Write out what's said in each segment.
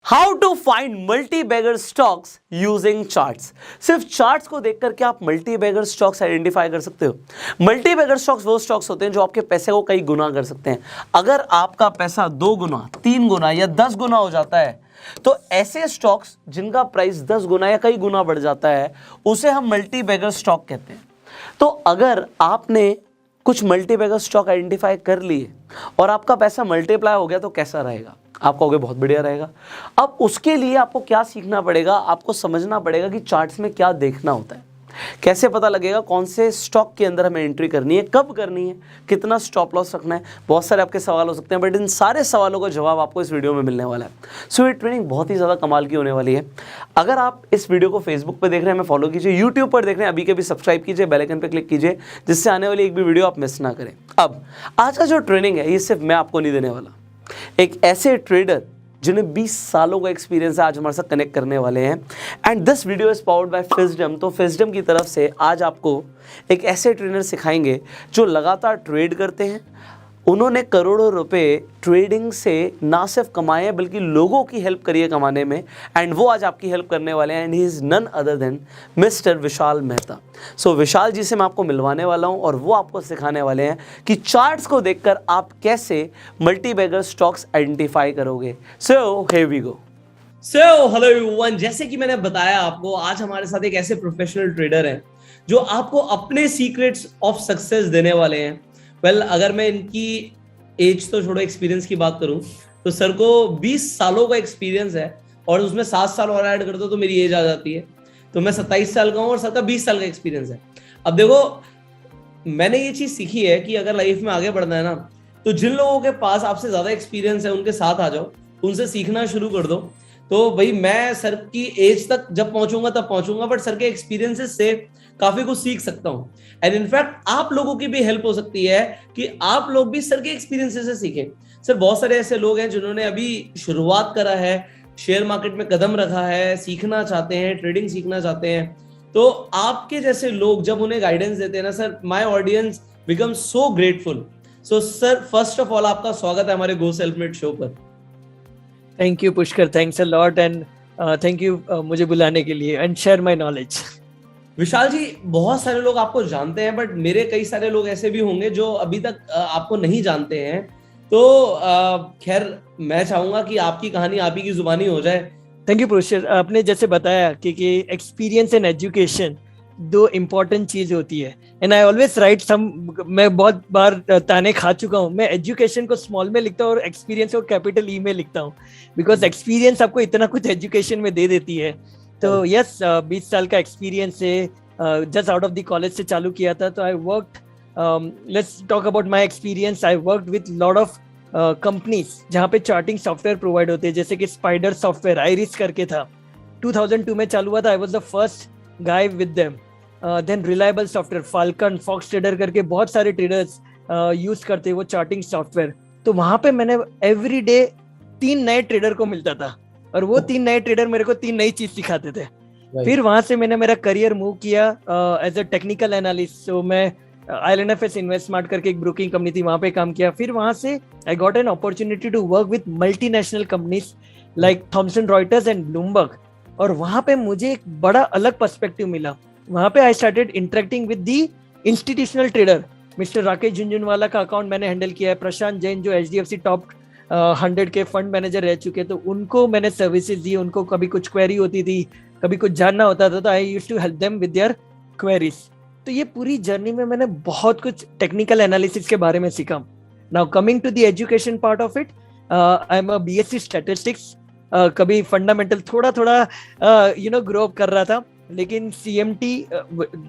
How to find multi bagger stocks using charts. सिर्फ charts को देखकर क्या आप मल्टी बैगर स्टॉक्स आइडेंटिफाई कर सकते हो? मल्टी बैगर स्टॉक्स वो स्टॉक्स होते हैं जो आपके पैसे को कई गुना कर सकते हैं। अगर आपका पैसा 2 गुना, 3 गुना या 10 गुना हो जाता है तो ऐसे स्टॉक्स जिनका प्राइस 10 गुना या कई गुना बढ़ जाता है उसे हम मल्टी बैगर स्टॉक कहते हैं। तो अगर आपने कुछ मल्टी बैगर स्टॉक आइडेंटिफाई कर लिए और आपका पैसा मल्टीप्लाई हो गया तो कैसा रहेगा? आप कहोगे बहुत बढ़िया रहेगा। अब उसके लिए आपको क्या सीखना पड़ेगा? आपको समझना पड़ेगा कि चार्ट्स में क्या देखना होता है, कैसे पता लगेगा कौन से स्टॉक के अंदर हमें एंट्री करनी है, कब करनी है, कितना स्टॉप लॉस रखना है। बहुत सारे आपके सवाल हो सकते हैं, बट इन सारे सवालों का जवाब आपको इस वीडियो में मिलने वाला है। सो ये ट्रेनिंग बहुत ही ज़्यादा कमाल की होने वाली है। अगर आप इस वीडियो को फेसबुक पर देख रहे हैं, हमें फॉलो कीजिए, यूट्यूब पर देख रहे हैं, अभी के भी सब्सक्राइब कीजिए, बेल आइकन पर क्लिक कीजिए, जिससे आने वाली एक भी वीडियो आप मिस ना करें। अब आज का जो ट्रेनिंग है ये सिर्फ मैं आपको नहीं देने वाला, एक ऐसे ट्रेडर जिन्हें 20 सालों का एक्सपीरियंस है आज हमारे साथ कनेक्ट करने वाले हैं। And this video is powered by Fisdom. तो फिजडम की तरफ से आज आपको एक ऐसे ट्रेनर सिखाएंगे जो लगातार ट्रेड करते हैं। उन्होंने करोड़ों रुपए ट्रेडिंग से ना सिर्फ कमाए हैं बल्कि लोगों की हेल्प करी है कमाने में। एंड वो आज आपकी हेल्प करने वाले हैं। And he is none other than mister Vishal Mehta. So Vishal ji से मैं आपको मिलवाने वाला हूं और वो आपको सिखाने वाले हैं कि चार्ट्स को देखकर आप कैसे मल्टी बैगर स्टॉक्स आइडेंटिफाई करोगे। So here we go. So hello everyone, जैसे कि मैंने बताया आपको, आज हमारे साथ एक ऐसे प्रोफेशनल ट्रेडर हैं जो आपको अपने सीक्रेट्स ऑफ सक्सेस देने वाले हैं। अगर मैं इनकी एज तो छोड़ो, एक्सपीरियंस की बात करूं तो सर को 20 सालों का एक्सपीरियंस है और उसमें 7 साल और ऐड कर दो तो मेरी एज आ जाती है। तो मैं 27 साल का हूं और सर का 20 साल का एक्सपीरियंस है। अब देखो, मैंने ये चीज सीखी है कि अगर लाइफ में आगे बढ़ना है ना, तो जिन लोगों के पास आपसे ज्यादा एक्सपीरियंस है उनके साथ आ जाओ, उनसे सीखना शुरू कर दो। तो भाई मैं सर की एज तक जब पहुंचूंगा तब पहुंचूंगा, बट सर के एक्सपीरियंसेस से काफी कुछ सीख सकता हूं। एंड इनफैक्ट आप लोगों की भी हेल्प हो सकती है कि आप लोग भी सर के एक्सपीरियंसेस से सीखें। सर बहुत सारे ऐसे लोग हैं जिन्होंने अभी शुरुआत करा है, शेयर मार्केट में कदम रखा है, सीखना चाहते हैं, ट्रेडिंग सीखना चाहते हैं। तो आपके जैसे लोग जब उन्हें गाइडेंस देते हैं ना sir, my audience become so grateful. So sir, first of all आपका स्वागत है हमारे गो सेल्फ मेड शो पर। Thank you Pushkar, thanks a lot and thank you मुझे बुलाने के लिए एंड शेयर माय नॉलेज। विशाल जी, बहुत सारे लोग आपको जानते हैं, बट मेरे कई सारे लोग ऐसे भी होंगे जो अभी तक आपको नहीं जानते हैं। तो खैर, मैं चाहूंगा कि आपकी कहानी आप ही की जुबानी हो जाए। थैंक यू पुष्कर, आपने जैसे बताया कि एक्सपीरियंस एंड एजुकेशन दो इम्पोर्टेंट चीज होती है। एंड आई ऑलवेज राइट सम, मैं बहुत बार ताने खा चुका हूँ, मैं एजुकेशन को स्मॉल में लिखता हूँ और एक्सपीरियंस को कैपिटल ई में लिखता हूँ, बिकॉज एक्सपीरियंस आपको इतना कुछ एजुकेशन में दे देती है। तो यस, 20 साल का एक्सपीरियंस से just out of the college से चालू किया था। तो I worked, let's talk about my experience. I worked with lot of companies जहाँ पे चार्टिंग सॉफ्टवेयर प्रोवाइड होते हैं, जैसे कि स्पाइडर सॉफ्टवेयर, आइरिस करके था, 2002 में चालू हुआ था। I was the first guy with them. Then reliable software, Falcon, fox trader करके बहुत सारे ट्रेडर्स यूज करते हैं वो चार्टिंग सॉफ्टवेयर। तो वहां पे मैंने एवरी डे 3 नए ट्रेडर को मिलता था और वो 3 नए ट्रेडर मेरे को 3 नई चीज सिखाते थे। फिर वहां से मैंने मेरा करियर मूव किया एज अ टेक्निकल एनालिस्ट। सो मैं ILNFS इन्वेस्टमार्ट करके एक ब्रोकिंग कंपनी थी, वहां पे काम किया। फिर वहां से I got an opportunity to work with multinational companies like Thomson Reuters and Bloomberg, और वहां पे मुझे एक बड़ा अलग पर्सपेक्टिव मिला। वहां पे I started interacting with the institutional trader. Mister Rakesh Jhunjhunwala का अकाउंट मैंने हैंडल किया है, प्रशांत जैन जो HDFC टॉप 100 के फंड मैनेजर रह चुके, तो उनको मैंने सर्विसेज दी। उनको कभी कुछ क्वेरी होती थी, कभी कुछ जानना होता था, तो I used to help them with their queries. तो ये पूरी जर्नी में मैंने बहुत कुछ टेक्निकल एनालिसिस के बारे में सीखा। Now coming to the education part of it, I am a BSc statistics. कभी फंडामेंटल थोड़ा थोड़ा ग्रो कर रहा था, लेकिन CMT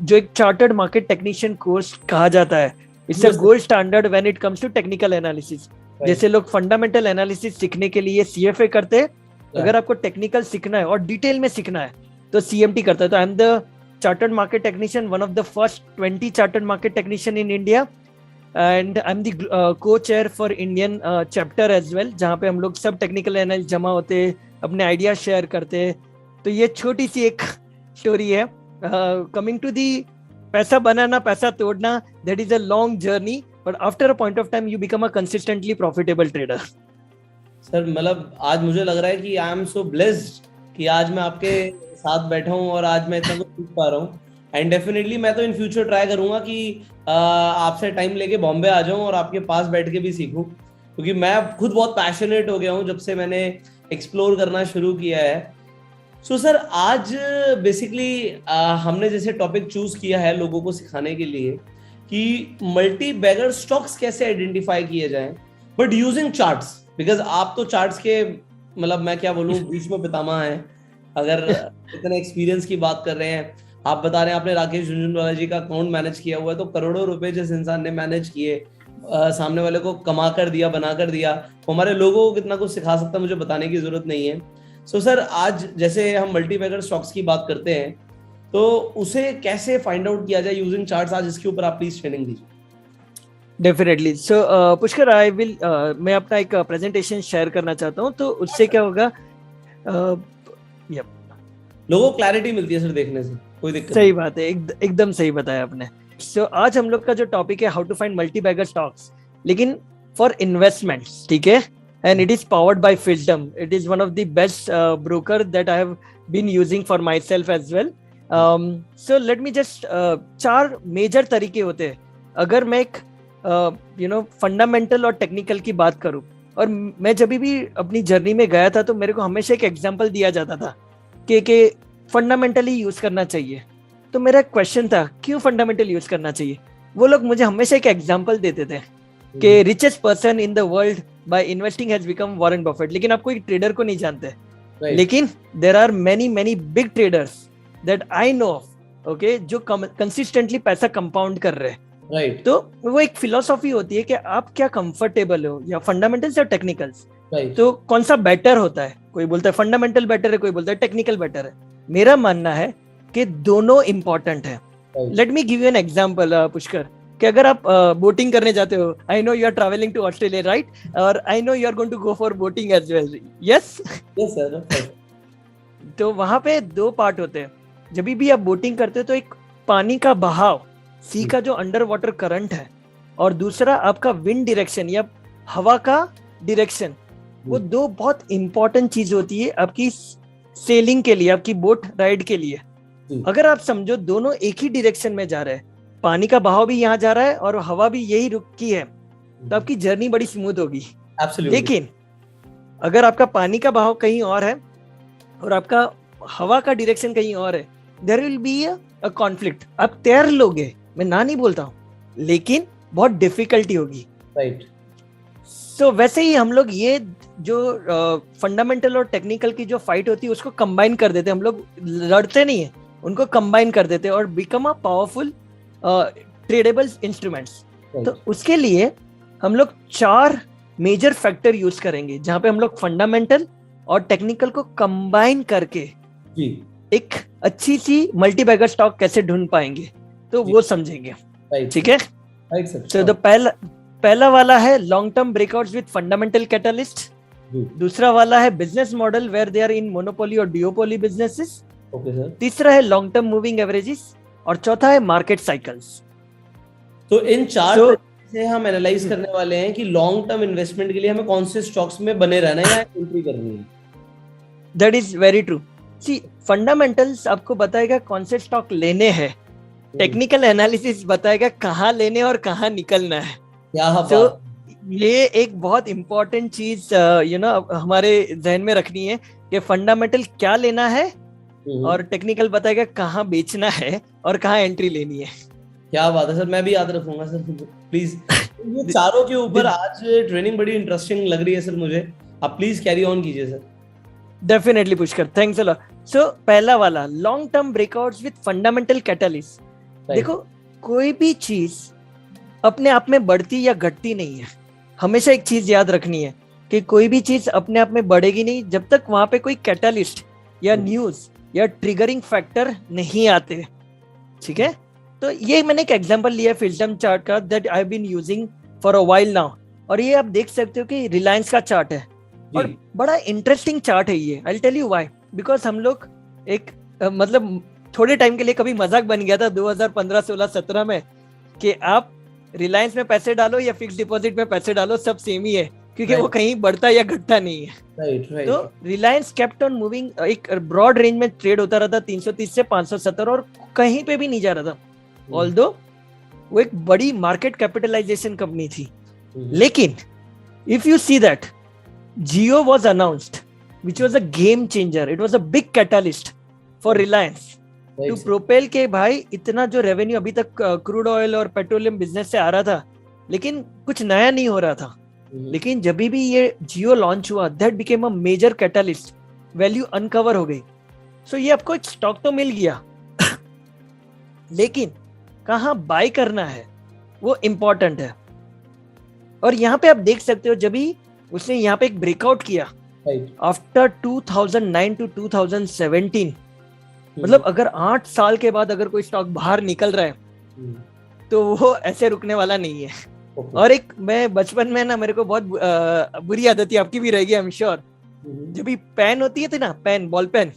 जो एक चार्टर्ड मार्केट टेक्नीशियन कोर्स कहा जाता है, it's a gold standard when it comes to technical analysis. जैसे लोग फंडामेंटल एनालिसिस सीखने के लिए CFA करते हैं, अगर आपको टेक्निकल सीखना है और डिटेल में सीखना है तो CMT करता है। तो I am the chartered market technician, one of the first 20 chartered market technician in India, and I am the co-chair for Indian chapter as well, जहाँ पे हम लोग सब टेक्निकल एनालिस्ट जमा होते हैं, अपने आइडिया शेयर करते हैं। तो ये छोटी सी एक स्टोरी है। कमिंग टू दी पैसा बनाना, पैसा तोड़ना, that is a long journey, but after a point of time you become a consistently profitable trader. Sir मतलब आज मुझे लग रहा है कि आई एम सो ब्लेस्ड कि आज मैं आपके साथ बैठा हूँ और आज मैं इतना कुछ सीख पा रहा हूँ। एंड डेफिनेटली मैं तो इन फ्यूचर ट्राई करूंगा कि आपसे टाइम लेके बॉम्बे आ जाऊं और आपके पास बैठ के भी सीखूं, क्योंकि मैं खुद बहुत पैशनेट हो गया हूं जब से मैंने एक्सप्लोर करना शुरू किया है। सो सर आज बेसिकली हमने जैसे टॉपिक चूज किया है लोगों को सिखाने के लिए कि मल्टी बैगर स्टॉक्स कैसे आइडेंटिफाई किए जाएं, बट यूजिंग चार्ट्स, बिकॉज आप तो चार्ट्स के मतलब मैं क्या बोलूं बीच में पितामह हैं। अगर इतने एक्सपीरियंस की बात कर रहे हैं, आप बता रहे हैं आपने राकेश झुनझुनवाला जी का अकाउंट मैनेज किया हुआ है, तो करोड़ों रुपए जिस इंसान ने मैनेज किए, सामने वाले को कमा कर दिया, बना कर दिया, वो हमारे लोगों को कितना कुछ सिखा सकता है मुझे बताने की जरूरत नहीं है। सो सर आज जैसे हम मल्टी बैगर स्टॉक्स की बात करते हैं तो उसे कैसे फाइंड आउट किया जाए यूजिंग चार्ट्स, आज इसके ऊपर आप प्लीज ट्रेनिंग दीजिए। Definitely. So Pushkar, I will मैं अपना एक प्रेजेंटेशन शेयर करना चाहता हूँ, तो उससे क्या होगा, लोगों को क्लैरिटी मिलती है सर देखने से, कोई दिक्कत सही बात है, एकदम सही बताया आपने। सो आज हम लोग का जो टॉपिक है how to find multi bagger stocks, लेकिन फॉर इन्वेस्टमेंट्स, ठीक है, and it is powered by Fisdom. It is one of the best broker that I have been using for myself as well. So let me just 4 major तरीके होते हैं अगर मैं एक fundamental और technical की बात करूं। और मैं जब भी अपनी जर्नी में गया था तो मेरे को हमेशा एक एग्जांपल दिया जाता था कि फंडामेंटली यूज करना चाहिए। तो मेरा क्वेश्चन था क्यों फंडामेंटल यूज करना चाहिए। वो लोग मुझे हमेशा एक एग्जांपल देते थे कि richest person in the world by investing has become Warren Buffett, लेकिन आप कोई ट्रेडर को नहीं जानते। लेकिन there are many big traders that I know of, okay, जो कंसिस्टेंटली पैसा कंपाउंड कर रहे हैं। राइट। तो वो एक फिलोसॉफी होती है कि आप क्या कंफर्टेबल हो, या फंडामेंटल्स या टेक्निकल्स। तो कौन सा बेटर होता है, कोई बोलता है फंडामेंटल बेटर है, कोई बोलता है टेक्निकल बेटर है। मेरा मानना है कि दोनों इंपॉर्टेंट है। Let me give you an example Pushkar, कि अगर आप बोटिंग करने जाते हो, I know you are travelling to Australia, right, और I know you are going to go for boating as well, yes sir. तो वहां पे 2 पार्ट होते हैं। जब भी आप बोटिंग करते हो तो एक पानी का बहाव, सी का जो अंडर वाटर करंट है, और दूसरा आपका विंड डायरेक्शन या हवा का डायरेक्शन। वो 2 बहुत इंपॉर्टेंट चीज होती है आपकी सेलिंग के लिए, आपकी बोट राइड के लिए। अगर आप समझो दोनों एक ही डायरेक्शन में जा रहे हैं, पानी का बहाव भी यहाँ जा रहा है और हवा भी यही रुकी है, तो आपकी जर्नी बड़ी स्मूथ होगी। लेकिन अगर आपका पानी का बहाव कहीं और है और आपका हवा का डायरेक्शन कहीं और है, there will be a conflict. आप तैर लोगे, मैं ना नहीं बोलता हूँ, लेकिन बहुत डिफिकल्टी होगी। राइट। सो वैसे ही हम लोग ये जो फंडामेंटल और टेक्निकल की जो फाइट होती है उसको कंबाइन कर देते हैं। हम लोग लड़ते नहीं है, उनको कंबाइन कर देते हैं और become a powerful tradable instruments. तो उसके लिए हम लोग 4 मेजर फैक्टर यूज करेंगे, जहां पे हम लोग फंडामेंटल और टेक्निकल को कंबाइन करके एक अच्छी सी मल्टी बैगर स्टॉक कैसे ढूंढ पाएंगे, तो वो समझेंगे। ठीक है। तो द पहला वाला है long term breakouts with fundamental catalyst. दूसरा वाला है business model where they are in monopoly और डिओपोली बिजनेसेस। तीसरा है लॉन्ग टर्म मूविंग एवरेजेस, और चौथा है मार्केट साइकिल्स। तो इन 4 से हम एनालाइज करने वाले हैं कि लॉन्ग टर्म इन्वेस्टमेंट के लिए हमें कौन से स्टॉक्स में बने रहना है या एंट्री करनी है। That is very true. See, fundamentals आपको बताएगा कौन से स्टॉक लेने हैं, टेक्निकल एनालिसिस बताएगा कहाँ लेने और कहाँ निकलना है। तो ये एक बहुत इंपॉर्टेंट चीज हमारे जहन में रखनी है कि फंडामेंटल क्या लेना है और टेक्निकल बताएगा कहाँ बेचना है और कहाँ एंट्री लेनी है। क्या बात है सर, मैं भी याद रखूंगा सर, प्लीज। ये चारों के ऊपर आज ट्रेनिंग बड़ी इंटरेस्टिंग लग रही है सर मुझे, आप प्लीज कैरी ऑन कीजिए sir. Definitely Pushkar, thanks a lot. So पहला वाला long term breakouts with fundamental catalyst. देखो, कोई भी चीज अपने आप में बढ़ती या घटती नहीं है। हमेशा एक चीज याद रखनी है कि कोई भी चीज अपने आप में बढ़ेगी नहीं जब तक वहां पे कोई कैटलिस्ट या न्यूज या ट्रिगरिंग फैक्टर नहीं आते। ठीक है। तो ये मैंने एक एग्जांपल लिया फिल्टम चार्ट का that I have been using for a while now, और ये आप देख सकते हो कि रिलायंस का चार्ट है और बड़ा इंटरेस्टिंग चार्ट है ये। I will tell you why, because हम लोग एक मतलब थोड़े टाइम के लिए कभी मजाक बन गया था 2015, 16, 17 में कि आप रिलायंस में पैसे डालो या फिक्स डिपॉजिट में पैसे डालो, सब सेम ही है, क्योंकि वो कहीं बढ़ता या घटता नहीं है। राइट तो रिलायंस केप्ट ऑन मूविंग, एक ब्रॉड रेंज में ट्रेड होता रहता 330 से 570 और कहीं पे भी नहीं जा रहा था, ऑल्दो वो एक बड़ी मार्केट कैपिटलाइजेशन कंपनी थी। लेकिन if you see that Jio was announced which was a game changer, it was a big catalyst for Reliance to propel के भाई इतना जो रेवेन्यू अभी तक क्रूड ऑयल और पेट्रोलियम बिजनेस से आ रहा था, लेकिन कुछ नया नहीं हो रहा था। लेकिन जब भी ये जियो लॉन्च हुआ, that became a major catalyst, value uncover हो गई। सो ये आपको एक स्टॉक तो मिल गया लेकिन कहाँ बाय करना है वो इंपॉर्टेंट है। और यहाँ पे आप देख सकते हो जब भी उसने यहाँ पे एक ब्रेकआउट किया आफ्टर 2009 टू 2017, मतलब अगर 8 साल के बाद अगर कोई स्टॉक बाहर निकल रहा है तो वो ऐसे रुकने वाला नहीं है। और एक मैं बचपन में ना, मेरे को बहुत बुरी आदत थी, आपकी भी रहेगी आई एम श्योर, जब भी पेन होती थी ना, पेन बॉल पेन,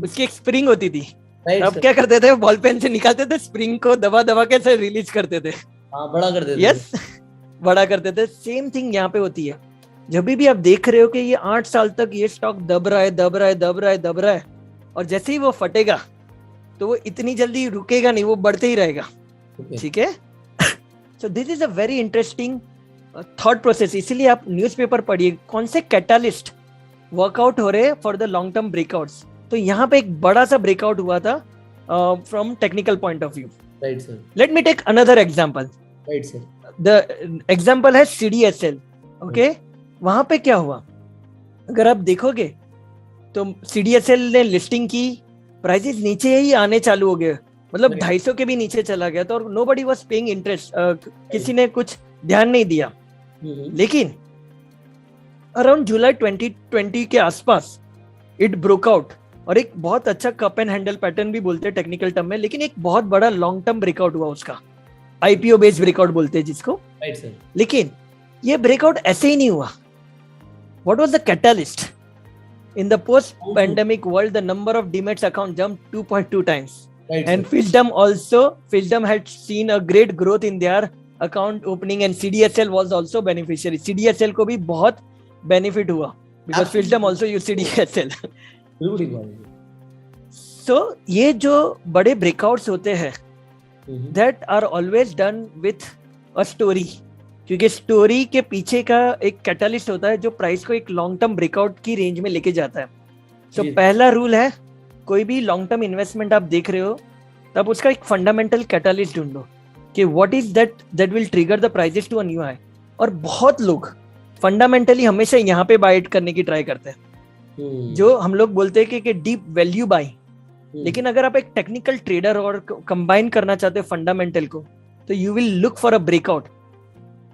उसकी एक स्प्रिंग होती थी। अब क्या करते थे, बॉल पेन से निकालते थे, स्प्रिंग को दबा दबा के से रिलीज करते थे, बड़ा करते थे। यस बड़ा करते थे। सेम थिंग यहाँ पे होती है। जब भी आप देख रहे हो कि ये 8 साल तक ये स्टॉक दब रहा है और जैसे ही वो फटेगा तो वो इतनी जल्दी रुकेगा नहीं, वो बढ़ते ही रहेगा। ठीक है। सो this is a very interesting thought process. इसीलिए आप न्यूज़पेपर पढ़िए कौन से कैटलिस्ट वर्कआउट हो रहे for the long term breakouts. तो यहाँ पे एक बड़ा सा ब्रेकआउट हुआ था from technical point of view. Right sir. Let me take another example. Right sir. The example है CDSL। ओके, वहां पे क्या हुआ, अगर आप देखोगे तो CDSL ने लिस्टिंग की, प्राइसेस नीचे ही आने चालू हो गए, मतलब 250 के भी नीचे चला गया था और नोबडी वाज पेइंग इंटरेस्ट, किसी ने कुछ ध्यान नहीं दिया। लेकिन अराउंड जुलाई 2020 के आसपास इट ब्रोक आउट और एक बहुत अच्छा कप एंड हैंडल पैटर्न भी बोलते हैं टेक्निकल टर्म में, लेकिन एक बहुत बड़ा लॉन्ग टर्म ब्रेकआउट हुआ उसका, IPO बेस्ड ब्रेकआउट बोलते हैं जिसको। Right sir. लेकिन ये ब्रेकआउट ऐसे ही नहीं हुआ। What was the catalyst? In the post-pandemic world, the number of Demat account jumped 2.2 times. Right, and Fisdom had seen a great growth in their account opening and CDSL was also beneficiary. CDSL को भी बहुत benefit हुआ because Fisdom also use CDSL. So ये जो बड़े breakouts होते हैं that are always done with a story. क्योंकि स्टोरी के पीछे का एक कैटलिस्ट होता है जो प्राइस को एक लॉन्ग टर्म ब्रेकआउट की रेंज में लेके जाता है। तो पहला रूल है, कोई भी लॉन्ग टर्म इन्वेस्टमेंट आप देख रहे हो तब उसका एक फंडामेंटल कैटलिस्ट ढूंढो कि what is that will trigger the prices to a new high. और बहुत लोग फंडामेंटली हमेशा यहाँ पे बाय करने की ट्राई करते हैं, जो हम लोग बोलते हैं कि डीप वैल्यू बाय। लेकिन अगर आप एक टेक्निकल ट्रेडर और कंबाइन करना चाहते हो फंडामेंटल को, तो you will look for a breakout.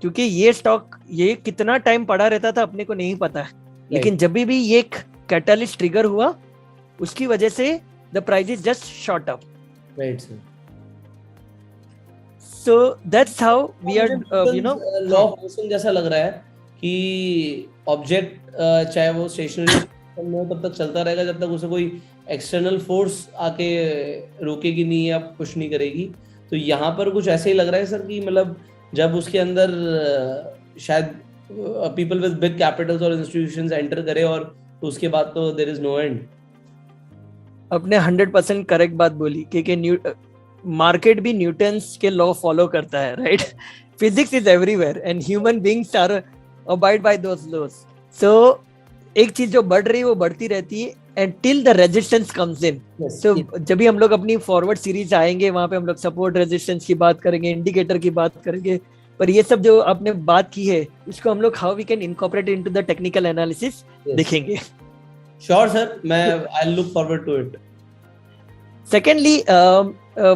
क्योंकि ये स्टॉक ये कितना टाइम पड़ा रहता था अपने को नहीं पता है, लेकिन जब भी ये एक कैटलिस्ट ट्रिगर हुआ उसकी वजह से the price is just shot up. Right sir. So that's how we are you know law of motion जैसा लग रहा है कि ऑब्जेक्ट चाहे वो स्टेशनरी में तब तक चलता रहेगा जब तक उसे कोई एक्सटर्नल फोर्स आके रोकेगी नहीं या पुश नहीं करेगी। तो यहाँ पर कुछ ऐसे ही लग रहा है सर कि मतलब जब उसके अंदर शायद पीपल विद बिग कैपिटल्स और इंस्टीट्यूशंस एंटर करे और तो उसके बाद तो देयर इज नो एंड। आपने 100% करेक्ट बात बोली क्योंकि मार्केट भी न्यूटन्स के लॉ फॉलो करता है, right? Physics is everywhere and human beings are abide by those laws. So एक चीज जो बढ़ रही है वो बढ़ती रहती है and till the resistance comes in. So जब भी हम लोग अपनी फॉरवर्ड सीरीज आएंगे वहां पे हम लोग सपोर्ट रेजिस्टेंस की बात करेंगे, इंडिकेटर की बात करेंगे, पर ये सब जो आपने बात की है इसको हम लोग how we can incorporate into the technical analysis देखेंगे। श्योर सर, मैं I will look forward to it. Secondly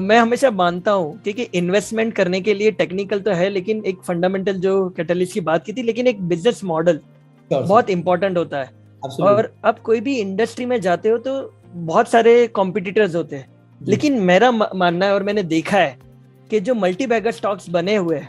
मैं हमेशा मानता हूँ क्योंकि इन्वेस्टमेंट करने के लिए टेक्निकल तो है, लेकिन एक फंडामेंटल जो कैटलिस्ट की बात की थी, लेकिन एक बिजनेस मॉडल बहुत इंपॉर्टेंट होता है। और अब कोई भी इंडस्ट्री में जाते हो तो बहुत सारे कॉम्पिटिटर्स होते हैं, लेकिन मेरा मानना है और मैंने देखा है कि जो मल्टी बैगर स्टॉक्स बने हुए हैं,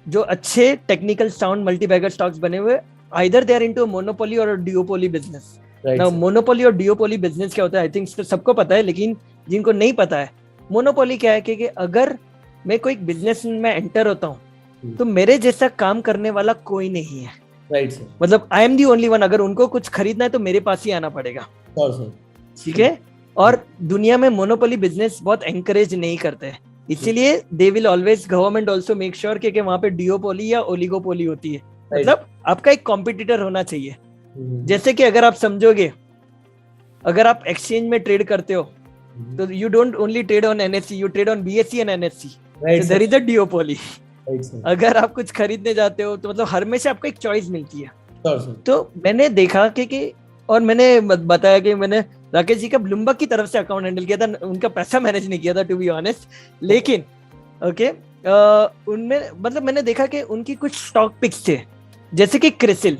जो अच्छे technical sound multi bagger stocks बने हुए, either they are into monopoly और डिओपोली बिजनेस। नाउ मोनोपोली और डिओपोली बिजनेस क्या होता है आई थिंक सबको पता है, लेकिन जिनको नहीं पता है, मोनोपोली क्या है कि अगर मैं कोई बिजनेस में एंटर होता हूँ तो मेरे जैसा काम करने वाला कोई नहीं है। Right sir. मतलब I am the only one, अगर उनको कुछ खरीदना है तो मेरे पास ही आना पड़ेगा। सर ठीक है। और दुनिया में मोनोपोली बिजनेस बहुत एंकरेज नहीं करते हैं, इसीलिए they will always, government also make sure कि वहां पे डिओपोली या ओलिगोपोली होती है। मतलब आपका एक कॉम्पिटिटर होना चाहिए। जैसे कि अगर आप समझोगे, अगर आप एक्सचेंज में ट्रेड करते हो तो you don't only trade on NSC, you trade on BSC and NSC, so there is a duopoly. अगर आप कुछ खरीदने जाते हो तो मतलब हमेशा आपको एक चॉइस मिलती है। तो मैंने देखा कि और मैंने बताया कि मैंने राकेश जी का ब्लूमबर्ग की तरफ से अकाउंट हैंडल किया था, उनका पैसा मैनेज नहीं किया था टू बी ऑनेस्ट। लेकिन ओके, उनमें मतलब मैंने देखा कि उनकी कुछ स्टॉक पिक्स थे, जैसे कि क्रिसिल,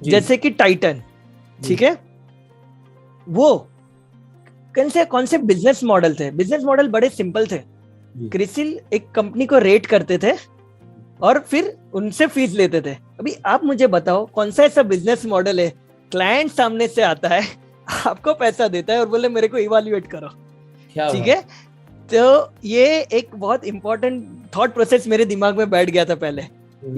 जैसे कि टाइटन। ठीक है, वो कौन से बिजनेस मॉडल थे? बिजनेस मॉडल बड़े सिंपल थे। क्रिसिल एक कंपनी को रेट करते थे और फिर उनसे फीस लेते थे। अभी आप मुझे बताओ कौन सा ऐसा बिजनेस मॉडल है, क्लाइंट सामने से आता है, आपको पैसा देता है और बोले मेरे को इवैल्यूएट करो। ठीक है, तो ये एक बहुत इंपॉर्टेंट थॉट प्रोसेस मेरे दिमाग में बैठ गया था पहले।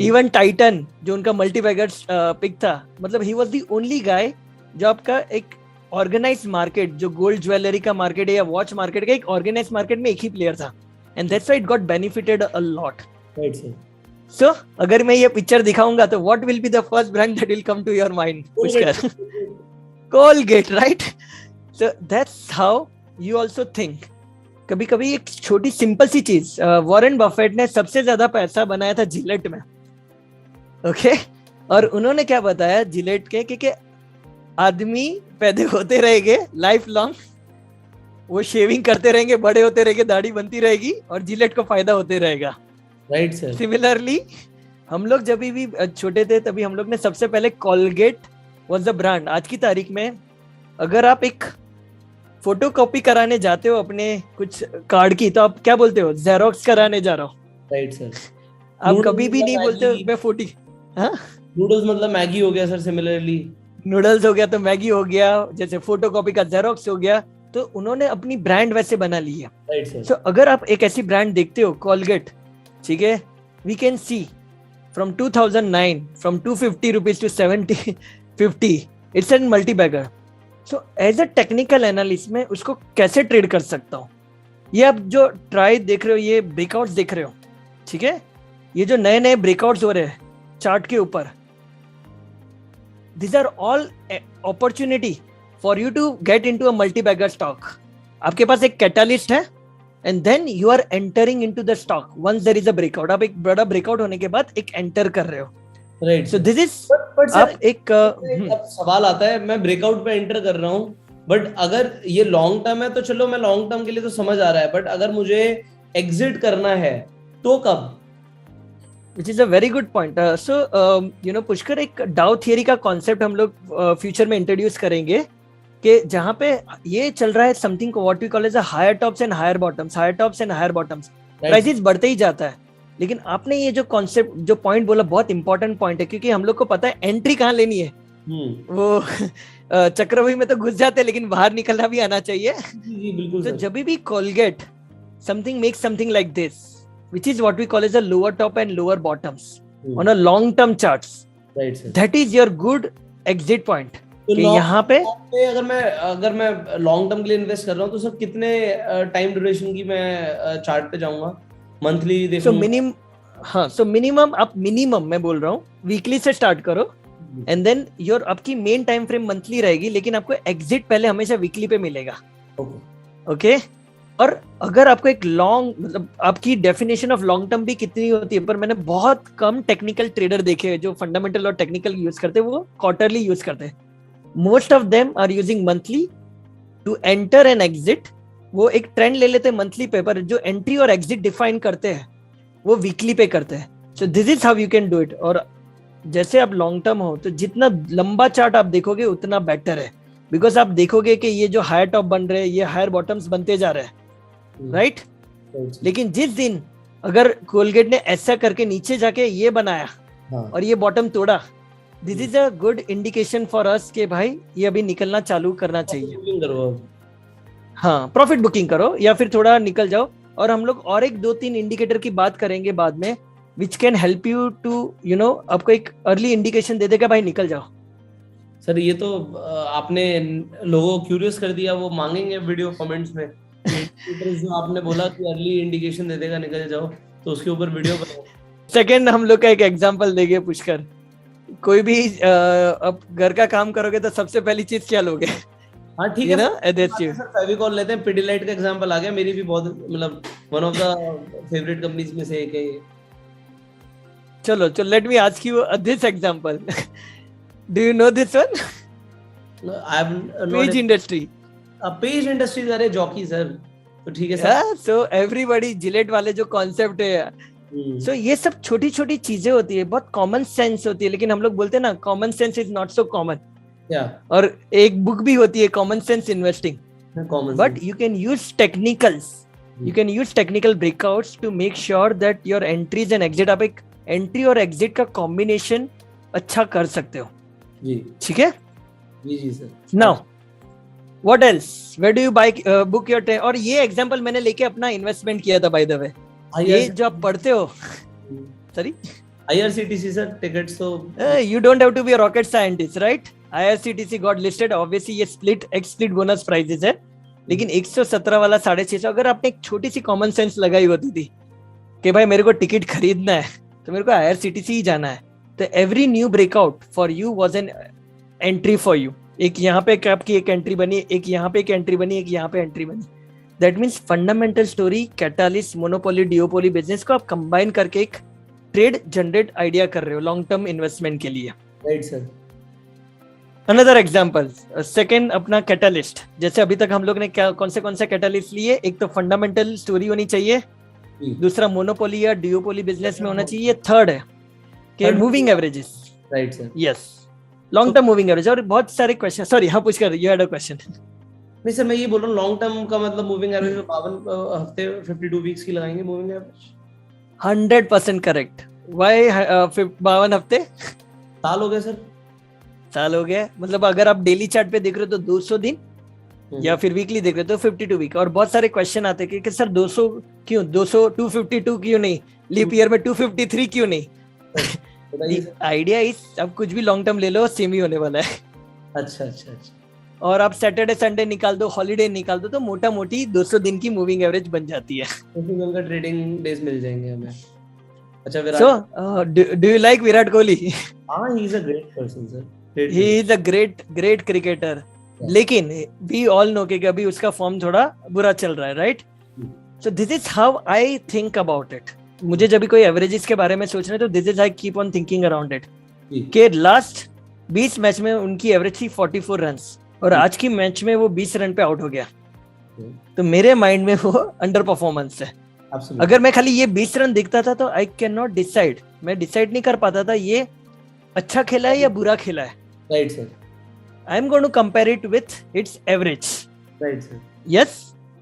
इवन टाइटन जो उनका मल्टीबैगर पिक था, मतलब he was the only guy जो आपका एक ऑर्गेनाइज मार्केट, जो गोल्ड ज्वेलरी का मार्केट है या वॉच मार्केट का, एक ऑर्गेनाइज मार्केट में एक ही प्लेयर था, and that's why it got benefited a lot. So अगर मैं ये पिक्चर दिखाऊंगा तो what will be the first brand that will come to your mind? Pushkar, Colgate, right? So that's how you also think. कभी कभी एक छोटी सिंपल सी चीज, वॉरेन बफेट ने सबसे ज्यादा पैसा बनाया था जिलेट में। ओके, और उन्होंने क्या बताया जिलेट के कि आदमी पैदा होते रहेंगे लाइफ लॉन्ग, वो शेविंग करते रहेंगे, बड़े होते रहेंगे, दाढ़ी बनती रहेगी और जिलेट को फायदा होते रहेगा। Right sir. सिमिलरली हम लोग जब भी छोटे थे तभी हम लोग ने सबसे पहले कोलगेट वाज द ब्रांड। आज की तारीख में अगर आप एक फोटो कॉपी कराने जाते हो अपने कुछ कार्ड की, तो आप क्या बोलते हो? जेरोक्स कराने जा रहा हूँ। Right sir. आप कभी भी नहीं बोलते हो मैं 40। हाँ, नूडल्स मतलब मैगी हो गया सर। सिमिलरली नूडल्स हो गया तो मैगी हो गया, जैसे फोटो कॉपी का जेरोक्स हो गया। तो उन्होंने अपनी ब्रांड वैसे बना ली है। Right sir. सो अगर आप एक ऐसी ब्रांड देखते हो कोलगेट, ठीक है, we can see from 2009 from 250 rupees to 750, it's an multi bagger. So as a technical analyst में उसको कैसे ट्रेड कर सकता हूँ? ये आप जो ट्राई देख रहे हो, ये ब्रेकआउट्स देख रहे हो, ठीक है, ये जो नए नए ब्रेकआउट्स हो रहे हैं चार्ट के ऊपर, these are all opportunity for you to get into a multi-bagger stock. आपके पास एक कैटलिस्ट है and then you are entering into the stock once there is a breakout. आप एक बड़ा ब्रेकआउट होने के बाद एक एंटर कर रहे हो। राइट, सो दिस इज आप एक अब सवाल आता है, मैं ब्रेकआउट पे एंटर कर रहा हूँ, बट अगर ये लॉन्ग टर्म है तो चलो मैं लॉन्ग टर्म के लिए तो समझ आ रहा है, बट अगर मुझे एग्जिट करना है तो कब? Which is a very good point. So, you know, Pushkar, एक डाउ थियरी का कॉन्सेप्ट हम लोग फ्यूचर में इंट्रोड्यूस करेंगे कि जहाँ पे ये चल रहा है समथिंग को what we call as higher tops and higher bottoms, higher tops and higher bottoms, prices बढ़ते ही जाता है। लेकिन आपने ये जो कॉन्सेप्ट, जो पॉइंट बोला, बहुत इंपॉर्टेंट पॉइंट है, क्योंकि हम लोग को पता है एंट्री कहाँ लेनी है। वो चक्रव्यूह में तो घुस जाते हैं, लेकिन बाहर निकलना भी आना चाहिए। बिल्कुल। तो जब भी Colgate something makes something like this, which is what we call as a lower top and lower bottoms on a long term charts, right sir, that is your good exit point. तो यहाँ पे अगर मैं long term के लिए invest कर रहा हूँ तो सर कितने टाइम ड्यूरेशन की मैं चार्ट पे जाऊंगा? मंथली देखूंगा? सो मिनिमम आप मिनिमम मैं बोल रहा हूँ वीकली से स्टार्ट करो, एंड देन योर आपकी मेन टाइम फ्रेम मंथली रहेगी, लेकिन आपको एग्जिट पहले हमेशा वीकली पे मिलेगा। ओके। और अगर आपको एक लॉन्ग, मतलब आपकी डेफिनेशन ऑफ लॉन्ग टर्म भी कितनी होती है, पर मैंने बहुत कम टेक्निकल ट्रेडर देखे हैं जो फंडामेंटल और टेक्निकल यूज करते हैं, वो क्वार्टरली यूज करते हैं। Most of them are using monthly to enter and exit. वो एक ट्रेंड ले लेते हैं मंथली पेपर, जो एंट्री और एग्जिट डिफाइन करते हैं वो वीकली पे करते हैं। So this is how you can do it. और जैसे आप लॉन्ग टर्म हो तो जितना लंबा चार्ट आप देखोगे उतना बेटर है, बिकॉज आप देखोगे कि ये जो हायर टॉप बन रहे हैं, ये हायर बॉटम्स बनते जा रहे हैं, राइट? लेकिन जिस दिन अगर कोलगेट ने ऐसा करके नीचे जाके ये बनाया और ये बॉटम तोड़ा, this is a good indication for us कि भाई ये अभी निकलना चालू करना चाहिए। हाँ, प्रॉफिट बुकिंग करो या फिर थोड़ा निकल जाओ। और हम लोग और एक 2-3 इंडिकेटर की बात करेंगे बाद में, which can help you to आपको एक अर्ली इंडिकेशन दे देगा भाई निकल जाओ। सर ये तो आपने लोगों को क्यूरियस कर दिया, वो मांगेंगे वीडियो कमेंट्स में जो आपने बोला कि अर्ली इंडिकेशन दे देगा निकल जाओ, तो उसके ऊपर वीडियो बनाओ। सेकंड हम लोग का एक एग्जांपल देंगे पुष्कर, कोई भी अब घर का काम करोगे तो सबसे पहली चीज क्या लोगे? हाँ ठीक है ना, सर फेविकॉल लेते हैं, पिडिलाइट का एग्जांपल आ गया, मेरी भी बहुत मतलब one of the favourite companies में से एक है ये। चलो let me ask you this example, do you know this one? I have page industry. Page industry अरे जॉकी सर, तो ठीक है सर। सो एवरीबॉडी जिलेट वाले जो कॉन्सेप्ट है, सो ये सब छोटी छोटी चीजें होती है, बहुत कॉमन सेंस होती है, लेकिन हम लोग बोलते हैं ना common sense is not so common. और एक बुक भी होती है common sense investing, but you can use technicals, you can use technical breakouts to make sure that your entries and exit, आप एक एंट्री और एग्जिट का कॉम्बिनेशन अच्छा कर सकते हो। जी ठीक है जी sir. Now what else, where do you buy book your time? और ये एग्जांपल मैंने लेके अपना इन्वेस्टमेंट किया था बाय द वे। ये जो आप पढ़ते हो, सॉरी IRCTC सर टिकट्स तो you don't have to be a rocket scientist, right? IRCTC got listed, obviously ये split bonus prizes है, लेकिन 117 वाला 650, अगर आपने एक छोटी सी कॉमन सेंस लगाई होती थी कि भाई मेरे को टिकट खरीदना है तो मेरे को IRCTC ही जाना है, तो every new breakout for you was an entry for you. एक यहाँ पे आपकी एक एंट्री बनी, एक यहाँ पे एक एंट्री बनी, एक यहाँ पे एंट्री बनी। That means fundamental story, catalyst, monopoly, डिओपोली business को आप कंबाइन करके एक ट्रेड जनरेट आइडिया कर रहे हो लॉन्ग टर्म इन्वेस्टमेंट के लिए। Right sir. Another example, second अपना कैटालिस्ट, जैसे अभी तक हम लोग ने क्या कौन से कैटालिस्ट लिए? एक तो फंडामेंटल स्टोरी होनी चाहिए, दूसरा मोनोपोली या डिओपोली बिजनेस में होना चाहिए, थर्ड है कि moving averages. Right sir. Yes, long term moving average. और बहुत सारे क्वेश्चन, सॉरी हाँ Pushkar, you had a question. नहीं सर, मैं ये बोल रहा हूँ लॉन्ग टर्म का मतलब मूविंग एवरेज में 52 हफ्ते 52 वीक्स की लगाएंगे मूविंग एवरेज। 100% करेक्ट। वाई 52 हफ्ते? साल हो गए सर। साल हो गया, मतलब अगर आप डेली चार्ट पे देख रहे हो तो 200 दिन, या फिर वीकली देख रहे हो तो 52 वीक। और बहुत सारे क्वेश्चन आते हैं कि सर 200 क्यों, 200 252 क्यों नहीं, लीप ईयर में 253 क्यों नहीं? आइडिया इज अब कुछ भी लॉन्ग टर्म ले लो सेम ही होने वाला है। अच्छा अच्छा अच्छा। और आप सैटरडे संडे निकाल दो, हॉलीडे निकाल दो, तो मोटा मोटी 200 दिन की मूविंग एवरेज बन जाती है। उनका ट्रेडिंग डेज मिल जाएंगे हमें। अच्छा Virat, so do you like Virat Kohli? हाँ, he is a great person sir, he is a great cricketer, लेकिन वी ऑल नो कि अभी उसका फॉर्म थोड़ा बुरा चल रहा है, right? So this is how I think about it. मुझे जब भी कोई एवरेजेस के बारे में सोचना है तो this is I keep on thinking around it कि लास्ट 20 मैच में उनकी एवरेज थी 44 रन्स, और आज की मैच में वो 20 रन पे आउट हो गया, तो मेरे माइंड में वो अंडर परफॉर्मेंस है। अगर मैं खाली ये 20 रन दिखता था तो आई कैन नॉट डिसाइड, मैं डिसाइड नहीं कर पाता था ये अच्छा खेला है या बुरा खेला है। Right sir. I am going to compare it with its average. Right sir. Yes,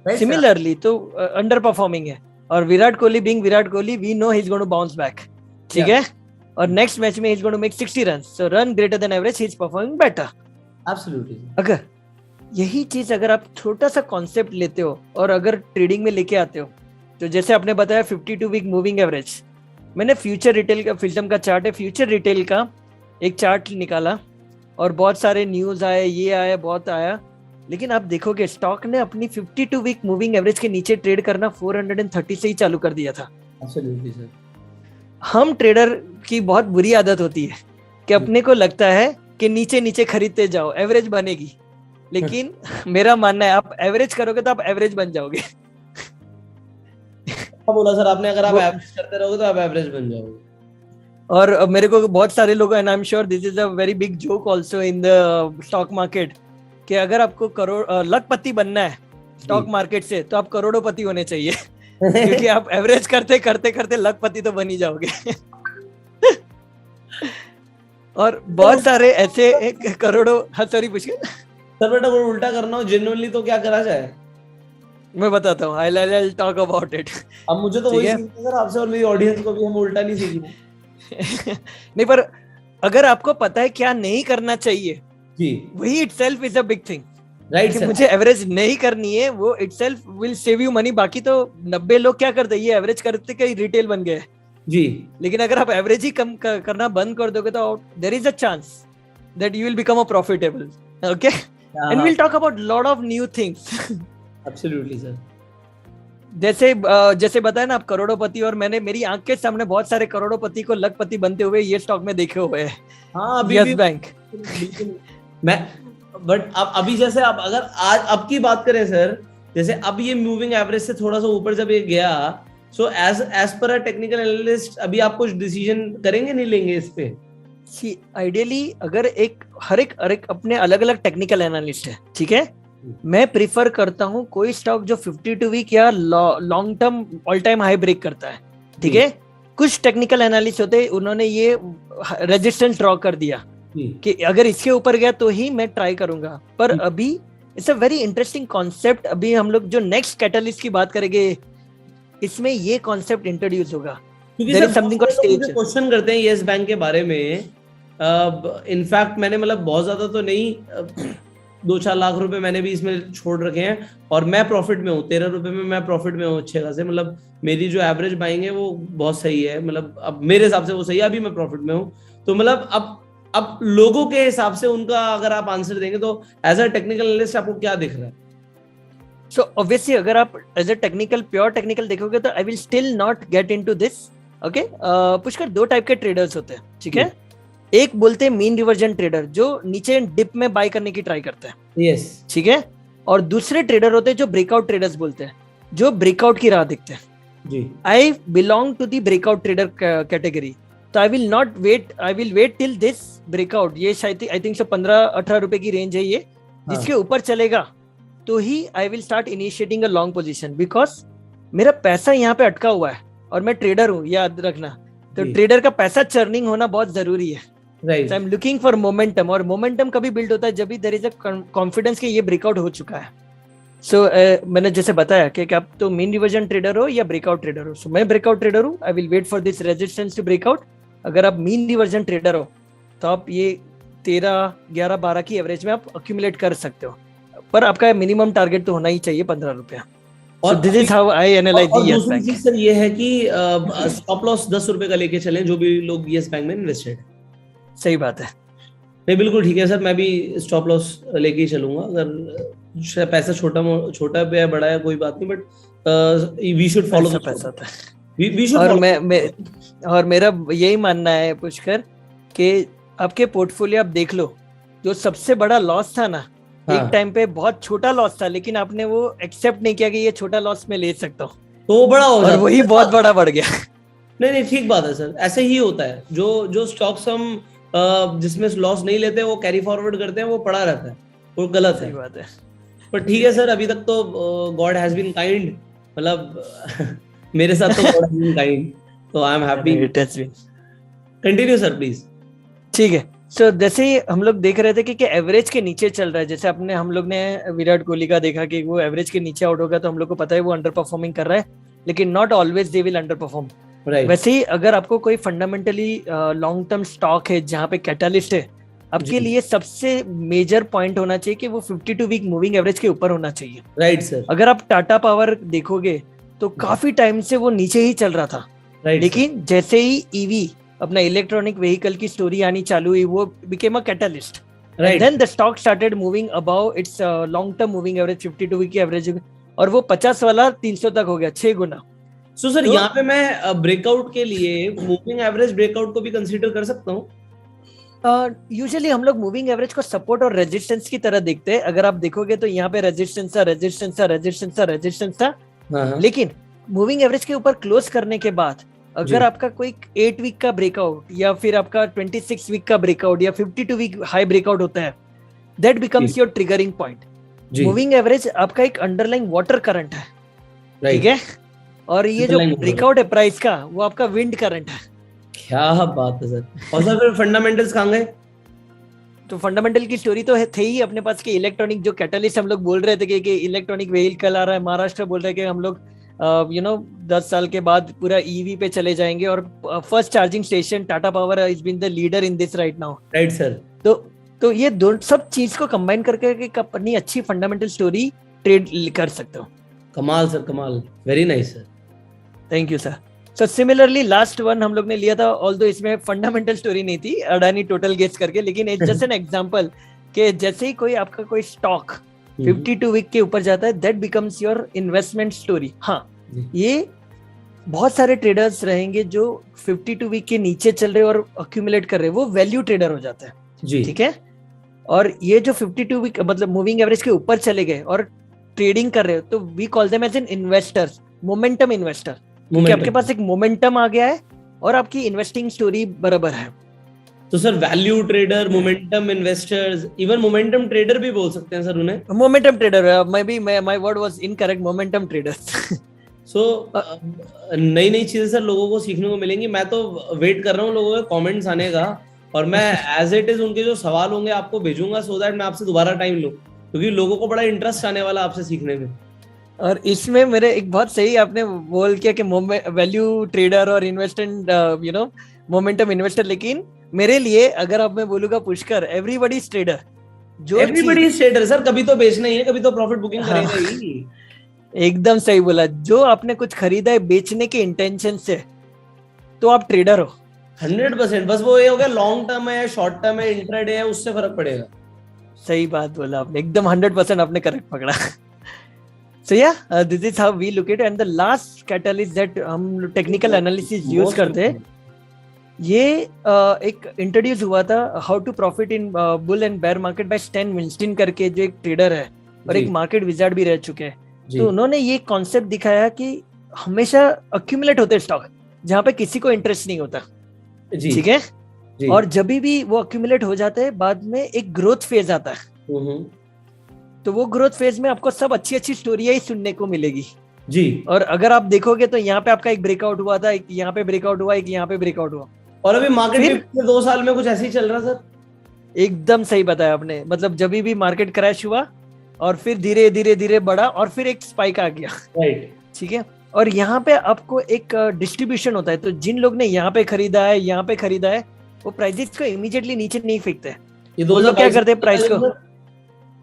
similarly तो अंडर परफॉर्मिंग है। और Virat Kohli being Virat Kohli, we know he is going to bounce back, ठीक है? और नेक्स्ट मैच में he is going to make 60 runs, so run greater than average, he is performing better. Absolutely. अगर यही चीज अगर आप छोटा सा कॉन्सेप्ट लेते हो और अगर ट्रेडिंग में लेके आते हो, तो जैसे आपने बताया 52 वीक मूविंग एवरेज, मैंने फ्यूचर रिटेल का, फिल्म का चार्ट है, फ्यूचर रिटेल का एक चार्ट निकाला और बहुत सारे न्यूज आए, ये आया, बहुत आया, लेकिन आप देखोगे स्टॉक ने अपनी 52 वीक मूविंग एवरेज के नीचे ट्रेड करना 430 से ही चालू कर दिया था। Absolutely sir. हम ट्रेडर की बहुत बुरी आदत होती है कि अपने को लगता है कि नीचे नीचे खरीदते जाओ, एवरेज बनेगी, लेकिन मेरा मानना है आप एवरेज करोगे तो आप एवरेज बन जाओगे। बोला सर आपने, अगर आप एवरेज करते रहोगे तो आप एवरेज बन जाओगे। और मेरे को बहुत सारे लोग, and I am sure this is a very big joke also in the stock market, कि अगर आपको लखपति बनना है स्टॉक मार्केट से तो आप करोड़ोंपति होने चाहिए क्योंकि आप एवरेज करते करते करते लखपति तो बन ही जाओगे। और बहुत सारे ऐसे करोड़ों, हाँ सॉरी पूछिए सर। बेटा वो उल्टा करना हो जेन्युइनली तो क्या करा जाए? मैं बताता हूँ, आई टॉक अबाउट इट। अब मुझे तो वही सीखना है सर आपसे, और मेरी ऑडियंस को भी हम उल्टा नहीं सीखेंगे। नहीं, पर अगर आपको पता है क्या नहीं करना चाहिए जी, वही itself is a big thing. Right sir. मुझे एवरेज नहीं करनी है, वो itself will save you money. बाकी तो 90 लोग क्या करते हैं, ये एवरेज करते कहीं रिटेल बन गए, जी लेकिन अगर आप एवरेज ही कम करना बंद कर दोगे तो there is a chance that you will become a profitable. Okay, and will talk about lot of new things. Absolutely sir. जैसे बताया ना आप करोड़पति, और मैंने मेरी आंख के सामने बहुत सारे करोड़पति को लखपति बनते हुए ये स्टॉक में देखे हुए हैं. हाँ अभी यस भी बैंक. मैं बट अब अभी जैसे आप अगर आज अब की बात करें सर, जैसे अब ये मूविंग एवरेज से थोड़ा सा ऊपर जब ये गया, सो एज पर अ टेक्निकल एनालिस्ट अभी आप कुछ डिसीजन करेंगे नहीं लेंगे इस पे? सी आइडियली अगर हर एक अपने अलग अलग टेक्निकल एनालिस्ट है, ठीक है. मैं प्रिफर करता हूं कोई स्टॉक जो 52 वीक या long term all time high break करता है, ठीक है. कुछ टेक्निकल एनालिस्ट होते हैं, उन्होंने ये रेजिस्टेंस ड्रॉ कर दिया कि अगर इसके ऊपर गया तो ही मैं ट्राई करूंगा. पर अभी it's a very interesting concept. अभी हम लोग जो नेक्स्ट कैटलिस्ट की बात करेंगे, इसमें ये कॉन्सेप्ट इंट्रोड्यूस होगा. क्योंकि सर मुझे क्वेश्चन करते हैं यस बैंक के बारे में. इनफैक्ट मैंने मतलब बहुत ज्यादा तो नहीं, 2-4 लाख रुपए मैंने भी इसमें छोड़ रखे हैं और मैं प्रॉफिट में हूँ. 13 रुपए में मैं प्रॉफिट में हूँ अच्छे खासे. मतलब मेरी जो एवरेज बाइंग है वो बहुत सही है, मतलब अब मेरे हिसाब से वो सही है. अभी मैं प्रॉफिट में हूँ. तो मतलब अब लोगों के हिसाब से उनका अगर आप आंसर देंगे तो एज अ टेक्निकल एनालिस्ट आपको क्या दिख रहा है? सो ऑब्वियसली अगर आप as a technical pure technical देखोगे तो I will still not get into this. Okay, Pushkar दो टाइप के ट्रेडर्स होते हैं, ठीक है. एक बोलते हैं मीन रिवर्जन ट्रेडर, जो नीचे डिप में बाय करने की ट्राई करते हैं. यस, ठीक है. और दूसरे ट्रेडर होते हैं जो ब्रेकआउट ट्रेडर्स बोलते हैं, जो ब्रेकआउट की राह देखते हैं. जी, I belong to the breakout trader category. तो I will not wait, I will wait till this breakout. ये शायद आई थिंक 15-18 रुपए की रेंज है ये. जिसके ऊपर चलेगा तो ही I will start initiating a long position, because मेरा पैसा यहाँ पे अटका हुआ है और मैं ट्रेडर हूँ, याद रखना. तो ट्रेडर का पैसा चर्निंग होना बहुत जरूरी है. Right. I am looking for momentum, और मोमेंटम कभी बिल्ड होता है जब भी देयर इज अ कॉन्फिडेंस कि ये ब्रेकआउट हो चुका है. सो मैंने जैसे बताया कि आप तो मीन रिवर्जन ट्रेडर हो या ब्रेकआउट ट्रेडर हो. सो मैं ब्रेकआउट ट्रेडर हूँ. I will wait for this resistance to breakout. अगर आप मीन रिवर्जन ट्रेडर हो तो आप ये 13, 11, 12 की एवरेज में आप अक्यूमुलेट कर सकते हो. पर आपका मिनिमम टारगेट तो होना ही चाहिए 15 रुपया. और this is how I analyse the yes bank. दूसरी चीज सर ये है कि स्टॉप लॉस 10 रुपए का लेके चलें जो भी लोग यस बैंक में इन्वेस्टेड है. सही बात है. नहीं बिल्कुल ठीक है सर, मैं भी स्टॉप लॉस लेके ही चलूंगा. अगर पैसा छोटा पे है बड़ा है कोई बात नहीं, बट वी शुड फॉलो पैसा था. We should. और मेरा यही मानना है पुष्कर कि आपके पोर्टफोलियो आप देख लो, जो सबसे बड़ा लॉस था ना, एक टाइम पे बहुत छोटा लॉस था, लेकिन आपने वो एक्सेप्ट नहीं किया कि ये छोटा लॉस में ले सकता हूँ, तो वो बड़ा हो जाता है और वही बहुत बड़ा बढ़ गया. नहीं ठीक बात है सर, ऐसे ही होता है. जो स्टॉक्स हम जिसमें लॉस नहीं लेते वो कैरी फॉरवर्ड करते हैं, वो पड़ा रहता है, वो गलत है. सही बात है. पर ठीक है सर, अभी तक तो गॉड हैज बीन काइंड. मतलब मेरे साथ तो गॉड हैज बीन काइंड, तो I am happy. Continue sir please. ठीक है. सो जैसे हम लोग देख रहे थे कि एवरेज के नीचे चल रहा है. जैसे हम लोग ने विराट कोहली का देखा कि वो एवरेज के नीचे आउट होगा, तो हम लोग को पता है वो अंडर परफॉर्मिंग कर रहा है, लेकिन not always they will under perform. वैसे ही अगर आपको कोई फंडामेंटली लॉन्ग टर्म स्टॉक है जहाँ पे कैटलिस्ट है, आपके लिए सबसे मेजर पॉइंट होना चाहिए कि वो 52 वीक मूविंग एवरेज के ऊपर होना चाहिए. Right sir. अगर आप टाटा पावर देखोगे तो काफी टाइम से वो नीचे ही चल रहा था. लेकिन जैसे ही ईवी अपना इलेक्ट्रॉनिक व्हीकल की स्टोरी आनी चालू हुई, वो became a catalyst. Then the stock started moving above its long term moving average 52 week की एवरेज, और वो 50 वाला 300 तक हो गया, 6 गुना. सो सर यहाँ पे मैं ब्रेकआउट के लिए मूविंग एवरेज ब्रेकआउट को भी कंसीडर कर सकता हूँ. यूजुअली हम लोग मूविंग एवरेज को सपोर्ट और रेजिस्टेंस की तरह देखते हैं. अगर आप देखोगे तो यहाँ पे रेजिस्टेंस था. लेकिन मूविंग एवरेज के ऊपर क्लोज करने के बाद अगर आपका कोई 8 वीक का ब्रेकआउट या फिर आपका 26 वीक का ब्रेकआउट या 52 वीक हाई ब्रेकआउट होता है, that becomes your triggering point. Moving average आपका एक अंडरलाइंग वाटर करंट है, ठीक है, और ये जो ब्रेकआउट है प्राइस का, वो आपका विंड करंट है. क्या बात है सर. और सर फिर फंडामेंटल्स कहाँ गए? तो फंडामेंटल की स्टोरी तो थे ही अपने पास कि इलेक्ट्रॉनिक जो कैटलिस्ट हम लोग बोल रहे थे कि इलेक्ट्रॉनिक व्हीकल आ रहा है. महाराष्ट्र बोल रहे हैं कि हम लोग 10 साल के बाद पूरा ईवी पे चले जाएंगे, और first charging station Tata power is been the leader in this right now. Right sir. तो ये दो सब चीज को कंबाइन करके एक अपनी अच्छी फंडामेंटल स्टोरी ट्रेड कर सकते हो. कमाल सर, कमाल. Very nice sir. Thank you sir. तो सिमिलरली लास्ट वन हम लोग ने लिया था, ऑल्दो इसमें फंडामेंटल स्टोरी नहीं थी, अडानी टोटल गेस करके, लेकिन इट्स जस्ट एन एग्जांपल कि जैसे ही कोई आपका कोई स्टॉक 52 वीक के ऊपर जाता है, that becomes your investment story. हाँ, ये बहुत सारे ट्रेडर्स रहेंगे जो 52 वीक के नीचे चल रहे और अक्यूमुलेट कर रहे हैं, वो वैल्यू ट्रेडर हो जाता है जी, ठीक है। और ये जो 52 वीक मतलब मूविंग एवरेज के ऊपर चले गए और ट्रेडिंग कर रहे हो, तो we call them as an investors, momentum investor, क्योंकि आपके पास एक मोमेंटम आ गया है और आपकी इन्वेस्टिंग स्टोरी बराबर है। तो sir value trader, momentum investors, even momentum trader भी बोल सकते हैं सर उन्हें। Momentum trader, my word was incorrect, momentum traders. So नई नई चीजें सर लोगों को सीखने को मिलेंगी। मैं तो वेट कर रहा हूँ लोगों के कमेंट्स आने का, और मैं एज इट इज उनके जो सवाल होंगे आपको भेजूंगा, सो दैट मैं आपसे दोबारा टाइम लूं, क्योंकि लोगों को बड़ा इंटरेस्ट आने वाला आपसे सीखने में। और इसमें मेरे एक बहुत सही आपने बोल किया कि वैल्यू ट्रेडर और investment you know momentum investor, लेकिन मेरे लिए अगर अब मैं बोलूंगा पुष्कर, एवरीबॉडी इज ट्रेडर। जो एवरीबॉडी इज ट्रेडर सर, कभी तो बेचना ही है, कभी तो प्रॉफिट बुकिंग करेगा ही। एकदम सही बोला, जो आपने कुछ खरीदा है बेचने के इंटेंशन से, तो आप ट्रेडर हो 100%। बस वो ये हो गया लॉन्ग टर्म है, शॉर्ट टर्म है, इंट्राडे है, उससे फर्क पड़ेगा। सही बात बोला आपने, एकदम 100% आपने करेक्ट पकड़ा। So yeah, this is how we look at it, and the last catalyst that हम टेक्निकल एनालिसिस यूज करते हैं, ये एक इंट्रोड्यूस हुआ था how to profit in bull and bear market by Stan Weinstein करके, जो एक ट्रेडर है और एक मार्केट विजार्ड भी रह चुके हैं। तो उन्होंने ये कॉन्सेप्ट दिखाया कि हमेशा अक्यूमुलेट होते स्टॉक जहाँ पे किसी को इंटरेस्ट नहीं होता, ठीक है, और जब भी वो अक्यूमुलेट हो जाते हैं, बाद में एक ग्रोथ फेज आता है। तो वो ग्रोथ फेज में आपको सब अच्छी अच्छी स्टोरियां ही सुनने को मिलेगी जी। और अगर आप देखोगे तो यहाँ पे आपका एक ब्रेकआउट हुआ था, एक यहाँ पे ब्रेकआउट हुआ, एक यहाँ पे ब्रेकआउट हुआ, और अभी मार्केट में 2 साल में कुछ ऐसे ही चल रहा सर। एकदम सही बताया आपने, मतलब जब भी मार्केट क्रैश हुआ और फिर धीरे धीरे धीरे बढ़ा और फिर एक स्पाइक आ गया, राइट, ठीक है। और यहाँ पे आपको एक डिस्ट्रीब्यूशन होता है, तो जिन लोग ने यहाँ पे खरीदा है, यहाँ पे खरीदा है, वो प्राइसेस को इमीडिएटली नीचे नहीं फेंकते। ये वो लोग क्या करते हैं, प्राइस को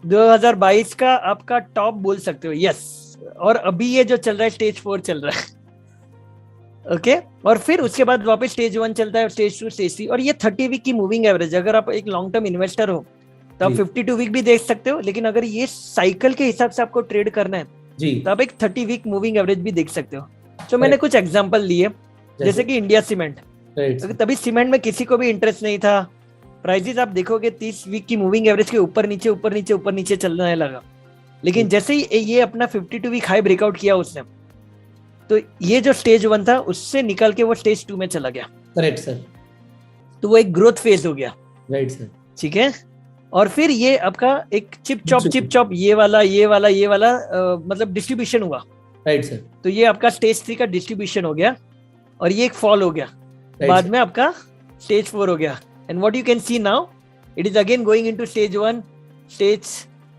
2022 का आपका टॉप बोल सकते हो, यस। और अभी ये जो चल रहा है स्टेज 4 चल रहा है, ओके। और फिर उसके बाद वापस स्टेज 1 चलता है, स्टेज 2, स्टेज 3, और ये 30 वीक की मूविंग एवरेज। अगर आप एक लॉन्ग टर्म इन्वेस्टर हो तो आप 52 वीक भी देख सकते हो, लेकिन अगर ये साइकिल के हिसाब से आपको ट्रेड करना है जी, तो आप एक 30 वीक मूविंग एवरेज भी देख सकते हो। तो मैंने कुछ एग्जांपल लिए, जैसे कि इंडिया सीमेंट, तभी सीमेंट में किसी को भी इंटरेस्ट नहीं था, प्राइसेस आप देखोगे 30 वीक की मूविंग एवरेज के ऊपर नीचे ऊपर नीचे ऊपर नीचे चलने लगा, लेकिन जैसे ही ये अपना 52 वीक हाई ब्रेकआउट किया उसने, तो ये जो स्टेज 1 था उससे निकल के वो स्टेज 2 में चला गया। Correct sir. तो वो एक ग्रोथ फेज हो गया, राइट सर, ठीक है। और फिर ये आपका एक चिप चॉप ये वाला मतलब डिस्ट्रीब्यूशन हुआ, राइट सर। तो ये आपका स्टेज 3 का डिस्ट्रीब्यूशन हो गया और ये एक फॉल हो गया, बाद में आपका स्टेज 4 हो गया। And what you can see now, it is again going into stage 1, stage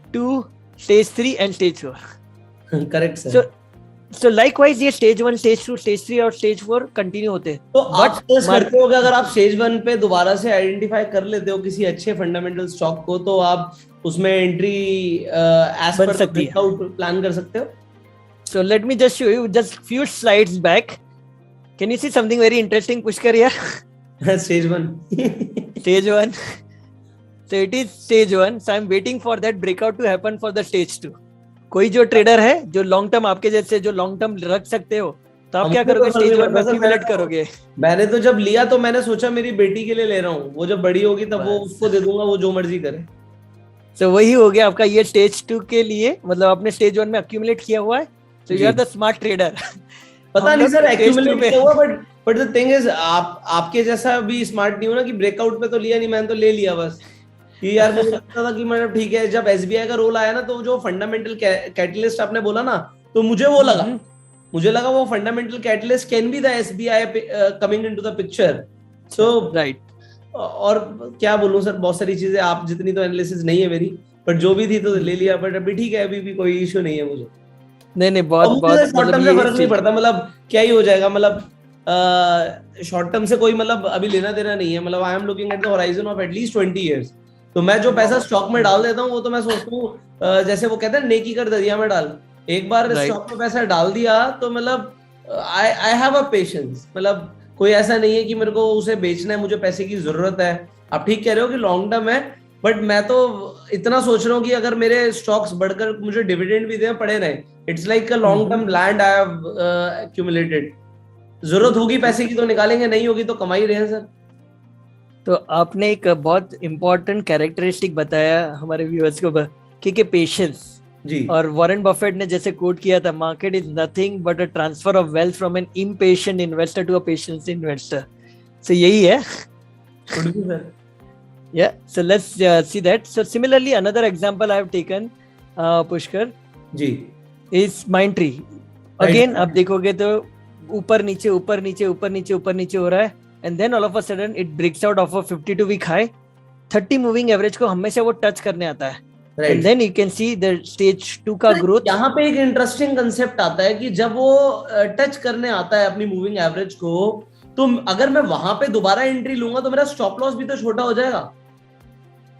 2, stage 3 and stage 4. Correct sir. So likewise ये stage 1, stage 2, stage 3 और stage 4 continue होते हैं। तो आप करते हो कि अगर आप स्टेज 1 पे दोबारा से आइडेंटिफाई कर लेते हो किसी अच्छे फंडामेंटल स्टॉक को, तो आप उसमें entry as per breakout plan कर सकते हो। So let me just show you just few slides back. Can you see something very interesting, Pushkar here? Stage 1. Stage 1. So it is stage 1. So I'm waiting for that breakout to happen for the stage 2. कोई जो trader है जो long term आपके जैसे जो long term रख सकते हो, तो आप क्या करोगे, स्टेज 1 में एक्यूमुलेट करोगे। मैंने तो जब लिया तो मैंने सोचा मेरी बेटी के लिए ले रहा हूँ, वो जब बड़ी होगी तब वो उसको दे दूंगा, वो जो मर्जी करे। तो वही हो गया आपका ये स्टेज 2 के लिए, मतलब आपने स्टेज 1 में एक्यूमुलेट किया हुआ है, तो you are the smart trader. पता नहीं सर एक्यूमुलेट किया हुआ, बट द थिंग इज आपके जैसा भी स्मार्ट नहीं हो ना कि ब्रेकआउट पे तो लिया नहीं, मैंने तो ले लिया बस कि यार मुझे लगता था कि मतलब ठीक है। जब एसबीआई का रोल आया ना, तो जो फंडामेंटल कैटलिस्ट आपने बोला ना, तो मुझे वो लगा, मुझे लगा वो fundamental catalyst can be the SBI coming into the picture. So right, और क्या बोलूं सर, बहुत सारी चीजें, आप जितनी तो एनालिसिस नहीं है मेरी, बट जो भी थी तो ले लिया। बट अभी ठीक है, अभी भी कोई इशू नहीं है मुझे। नहीं बहुत शॉर्ट टर्म से फर्क नहीं पड़ता, मतलब क्या ही हो जाएगा, मतलब शॉर्ट टर्म से कोई मतलब अभी लेना देना नहीं है। मतलब I am looking at the horizon of at least 20 years. तो मैं जो पैसा स्टॉक में डाल देता हूँ, वो तो मैं सोचता हूँ जैसे वो कहते हैं नेकी कर दरिया में डाल, एक बार स्टॉक में पैसा डाल दिया तो मतलब आई हैव अ पेशेंस, मतलब कोई ऐसा नहीं है कि मेरे को उसे बेचना है, मुझे पैसे की जरूरत है। आप ठीक कह रहे हो कि लॉन्ग टर्म है, बट मैं तो इतना सोच रहा हूँ कि अगर मेरे स्टॉक्स बढ़कर मुझे डिविडेंड भी दें, पड़े रहे, it's like a long term land I have accumulated. जरूरत होगी पैसे की तो निकालेंगे, नहीं होगी तो कमा ही रहे हैं सर। तो आपने एक बहुत इंपॉर्टेंट कैरेक्टरिस्टिक बताया हमारे व्यूअर्स को कि पेशेंस। जी। और वॉरेन बफेट ने जैसे कोट किया था, market is nothing but a transfer of wealth from an impatient investor to a patient investor. So यही है। Could be, sir. Yeah, so let's see that. So similarly, another example I have taken, Pushkar, ji is Mindtree. Again, आप देखोगे तो ऊपर नीचे ऊपर नीचे ऊपर नीचे ऊपर नीचे हो रहा है, and then all of a sudden it breaks out of a 52-week high. 30 moving average को हमेशा वो टच करने आता है, right. and then you can see the stage 2 का growth. यहाँ पे एक इंटरेस्टिंग कंसेप्ट आता है कि जब वो टच करने आता है अपनी मूविंग एवरेज को, तो अगर मैं वहां पे दोबारा एंट्री लूंगा तो मेरा स्टॉप लॉस भी तो छोटा हो जाएगा।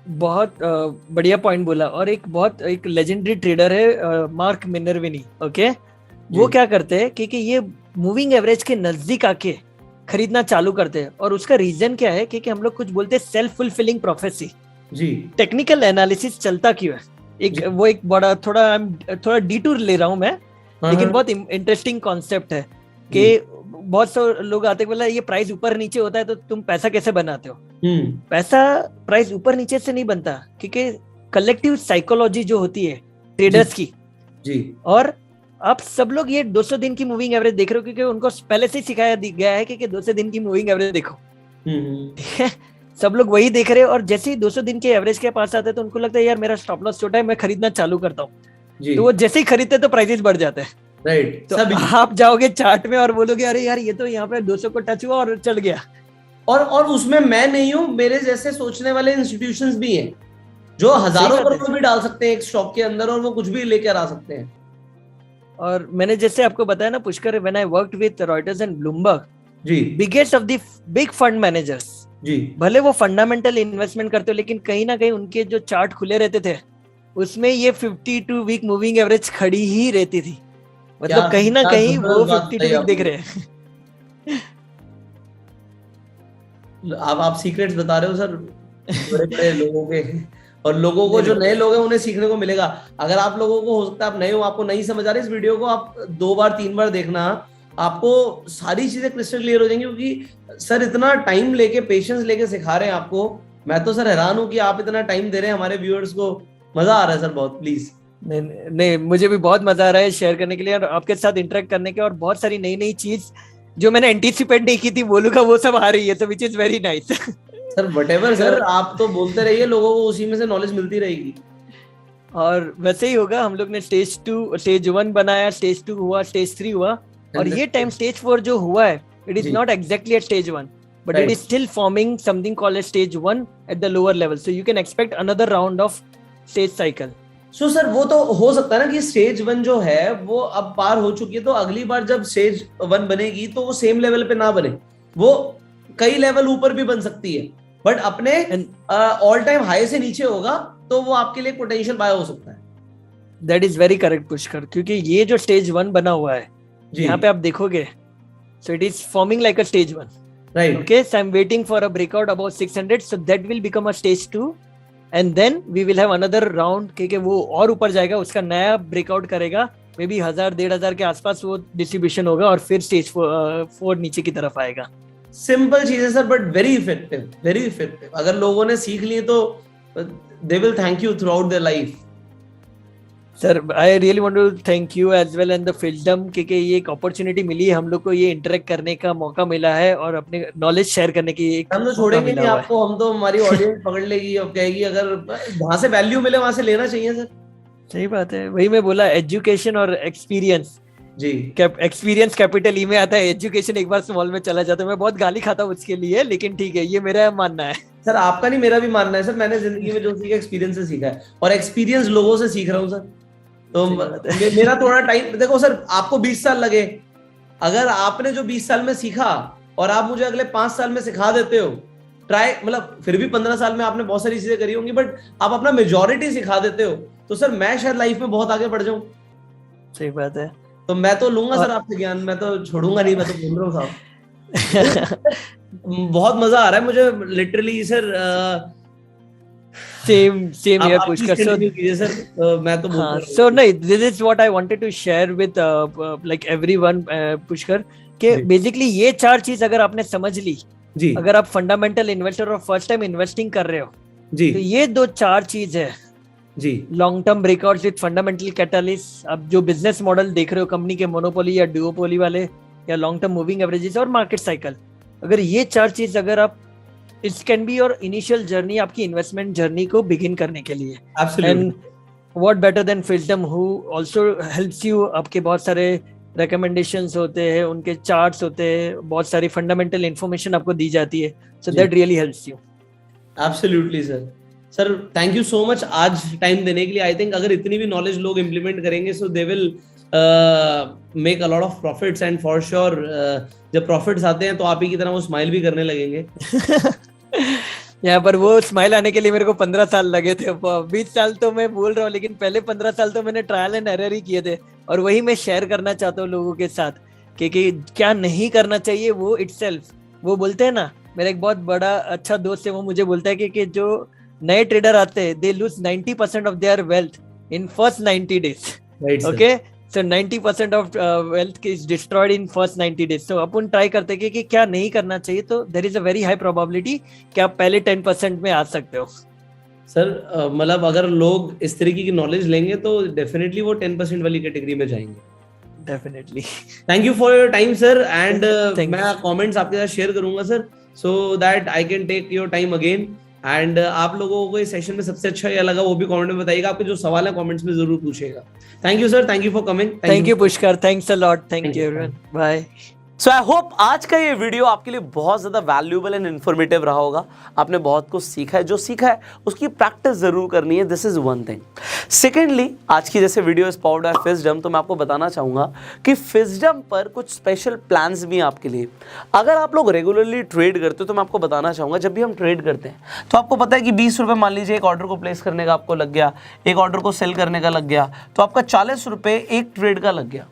बहुत बढ़िया पॉइंट बोला। और एक लेजेंडरी ट्रेडर है मार्क मिनर्विनी, ओके, वो क्या करते हैं कि ये मूविंग एवरेज के नजदीक आके खरीदना चालू करते हैं। और उसका रीजन क्या है कि हम लोग कुछ बोलते हैं सेल्फ फुलफिलिंग प्रोफेसी। जी। टेक्निकल एनालिसिस चलता क्यों है, एक बड़ा थोड़ा डिटूर ले रहा हूं मैं, लेकिन बहुत इंटरेस्टिंग कॉन्सेप्ट है कि बहुत से लोग आते बोला ये प्राइस ऊपर नीचे होता है तो तुम पैसा कैसे बनाते हो। पैसा प्राइस ऊपर नीचे से नहीं बनता, क्योंकि कलेक्टिव साइकोलॉजी जो होती है ट्रेडर्स की जी। और आप सब लोग ये 200 दिन की मूविंग एवरेज देख रहे हो क्योंकि उनको पहले से ही सिखाया गया है कि 200 दिन की मूविंग एवरेज देखो। ठीक है, सब लोग वही देख रहे हैं और जैसे ही 200 दिन के एवरेज के पास आते हैं तो उनको लगता है यार मेरा स्टॉप लॉस छोटा है, मैं खरीदना चालू करता हूँ। तो वो जैसे ही खरीदते तो प्राइसेस बढ़ जाते हैं। राइट। तो आप जाओगे चार्ट में और बोलोगे अरे यार ये तो यहाँ पे 200 को टच हुआ और चल गया। और उसमें मैं नहीं हूँ, मेरे जैसे सोचने वाले इंस्टीट्यूशंस भी हैं जो हजारों करोड़ भी डाल सकते हैं एक स्टॉक के अंदर और वो कुछ भी लेकर आ सकते हैं। और मैंने जैसे आपको बताया ना Pushkar, when I worked with Reuters and Bloomberg, जी, biggest of the big fund managers, जी, भले वो फंडामेंटल इन्वेस्टमेंट करते हो लेकिन कहीं ना कहीं उनके जो चार्ट खुले रहते थे उसमें ये 52 वीक मूविंग एवरेज खड़ी ही रहती थी। मतलब कहीं ना कहीं वो 52 वीक देख रहे हैं। आप सीक्रेट्स बता रहे हो सर बड़े बड़े लोगों के, और लोगों को जो नए लोग हैं उन्हें सीखने को मिलेगा। अगर आप लोगों को हो सकता है आप नए हो, आपको नहीं समझ आ रही, इस वीडियो को आप 2 बार 3 बार देखना, आपको सारी चीजें क्रिस्टल क्लियर हो जाएंगी, क्योंकि सर इतना टाइम लेके पेशेंस लेके सिखा रहे हैं आपको। मैं तो सर हैरान हूं कि आप इतना टाइम दे रहे हैं हमारे व्यूअर्स को। मजा आ रहा है सर बहुत। प्लीज। नहीं, मुझे भी बहुत मजा आ रहा है शेयर करने के लिए और आपके साथ इंटरेक्ट करने के, और बहुत सारी नई नई चीज जो मैंने एंटीसिपेट नहीं की थी बोलूंगा वो सब आ रही है, तो which is very nice. Sir whatever sir, आप तो बोलते रहिए, लोगों को उसी में से नॉलेज मिलती रहेगी। और वैसे ही होगा। हम लोग ने स्टेज 1 बनाया, स्टेज 2 हुआ, स्टेज 3 हुआ, और ये टाइम स्टेज 4 जो हुआ है, it is not exactly at stage 1 but it is still forming something called as stage 1 at the lower level, so you can expect another round of stage cycle. So sir वो तो हो सकता है ना कि स्टेज 1 जो है वो अब पार हो चुकी है, तो अगली बार जब स्टेज 1 बनेगी तो वो सेम लेवल पे ना बने, वो कई लेवल ऊपर भी बन सकती है, बट अपने ऑल टाइम हाई से नीचे होगा, तो वो आपके लिए पोटेंशियल बाय हो सकता है। That is very correct Pushkar, क्योंकि ये जो स्टेज 1 बना हुआ है यहाँ पे आप देखोगे, so it is forming like a stage 1. Right. Okay, so I'm waiting for a breakout above 600, so that will become a stage 2, and then we will have another round क्योंकि वो और ऊपर जाएगा, उसका नया ब्रेकआउट करेगा, मे बी 1000-1500 के आसपास वो डिस्ट्रीब्यूशन होगा और फिर स्टेज 4 नीचे की तरफ आएगा। सिंपल चीज है sir, but very effective, very effective. अगर लोगों ने सीख ली तो they will thank you throughout their life. Sir I really want to thank you as well and the Fisdom, क्योंकि ये एक अपॉर्चुनिटी मिली है हम लोग को, ये इंटरेक्ट करने का मौका मिला है और अपने नॉलेज शेयर करने की एक हम तो छोड़ेंगे नहीं आपको, हम तो हमारी ऑडियंस पकड़ लेगी और कहेगी अगर वहां से वैल्यू मिले वहां से लेना चाहिए सर। सही बात है, वही मैं बोला, एजुकेशन और एक्सपीरियंस। जी, एक्सपीरियंस कैपिटल ई में आता है, एजुकेशन एक बार स्मॉल में चला जाता है। मैं बहुत गाली खाता हूँ उसके लिए, लेकिन ठीक है, ये मेरा मानना है। सर आपका नहीं, मेरा भी मानना है सर। मैंने जिंदगी में जो सीखा एक्सपीरियंस से सीखा है, और एक्सपीरियंस लोगों से सीख रहा हूँ सर। तो मेरा थोड़ा टाइम देखो सर, आपको 20 साल लगे, अगर आपने जो 20 साल में सीखा और आप मुझे अगले 5 साल में सिखा देते हो, ट्राई, मतलब फिर भी 15 साल में आपने बहुत सारी चीजें करी होंगी, बट आप अपना मेजॉरिटी सिखा देते हो, तो सर मैं शायद लाइफ में बहुत आगे बढ़ जाऊं। सही बात है। तो मैं तो लूंगा सर आपसे ज्ञान, मैं तो छोड़ूंगा नहीं, मैं तो बोल रहा हूँ साहब। बहुत मजा आ रहा है मुझे लिटरली सर। सेम आप hear please Pushkar. So continue कीजिए सर, मैं तो बोलता हाँ, रहूंगा। सो नहीं, this is what I wanted to share with like everyone Pushkar, कि जी। बेसिकली ये 4 चीज अगर आपने समझ ली, जी अगर आप फंडामेंटल इन्वेस्टर और फर्स्ट टाइम इन्वेस्टिंग कर रहे हो, जी तो ये 4 चीज है, जी long term breakouts with fundamental catalyst. अब जो बिजनेस मॉडल देख रहे हो कंपनी के, मोनोपोली या डुओपोली वाले, या लॉन्ग टर्म मूविंग एवरेजेस और मार्केट साइकिल, अगर ये 4 चीज अगर आप, it can be your initial journey आपकी इन्वेस्टमेंट जर्नी को बिगिन करने के लिए। Absolutely. And what better than Fisdom, who also helps you. आपके बहुत सारे रिकमेंडेशंस होते हैं, उनके चार्ट्स होते हैं, बहुत सारी फंडामेंटल इंफॉर्मेशन आपको दी जाती है, so that really helps you. Absolutely sir. Sir thank you so much आज टाइम देने के लिए। आई थिंक अगर इतनी भी नॉलेज लोग इम्प्लीमेंट करेंगे, so they will make a lot of profits, and for sure जब प्रॉफिट्स आते हैं तो आप ही की तरह वो स्माइल भी करने लगेंगे। यहाँ पर वो स्माइल आने के लिए मेरे को 15 साल लगे थे। 20 साल तो मैं बोल रहा हूँ, लेकिन पहले 15 साल तो मैंने ट्रायल एंड एरर ही किए थे, और वही मैं शेयर करना चाहता हूँ लोगों के साथ कि क्या नहीं करना चाहिए वो इटसेल्फ। वो बोलते हैं ना, मेरा एक बहुत बड़ा अच्छा दोस्त है, वो मुझे बोलता है कि जो नए ट्रेडर आते हैं, they lose 90% of their wealth in first 90 days. Okay, so 90% of wealth is destroyed in first 90 days. तो अपन ट्राई करते हैं कि क्या नहीं करना चाहिए, तो there is a very high probability कि आप पहले 10% में आ सकते हो। सर मतलब अगर लोग इस तरीके की नॉलेज लेंगे तो डेफिनेटली वो 10% वाली कैटेगरी में जाएंगे। Definitely. Thank you for your time sir, and Thanks. मैं कमेंट्स आपके साथ शेयर करूंगा sir, so that I can take your time again. And आप लोगों को इस सेशन में सबसे अच्छा क्या लगा वो भी कमेंट में बताइएगा। आपके जो सवाल है कमेंट्स में जरूर पूछिएगा। Thank you sir, thank you for coming. Thank you Pushkar, thanks a lot, thank you everyone, bye. So I hope आज का ये वीडियो आपके लिए बहुत ज़्यादा वैल्यूएबल एंड इन्फॉर्मेटिव रहा होगा। आपने बहुत कुछ सीखा है, जो सीखा है उसकी प्रैक्टिस ज़रूर करनी है, this is one thing. Secondly, आज की जैसे video is powered by Fisdom, तो मैं आपको बताना चाहूँगा कि फिजडम पर कुछ स्पेशल प्लान्स भी हैं आपके लिए। अगर आप लोग रेगुलरली ट्रेड करते हो तो मैं आपको बताना चाहूँगा, जब भी हम ट्रेड करते हैं तो आपको पता है कि 20 रुपये मान लीजिए एक ऑर्डर को प्लेस करने का आपको लग गया, एक ऑर्डर को सेल करने का लग गया, तो आपका 40 रुपये एक ट्रेड का लग गया।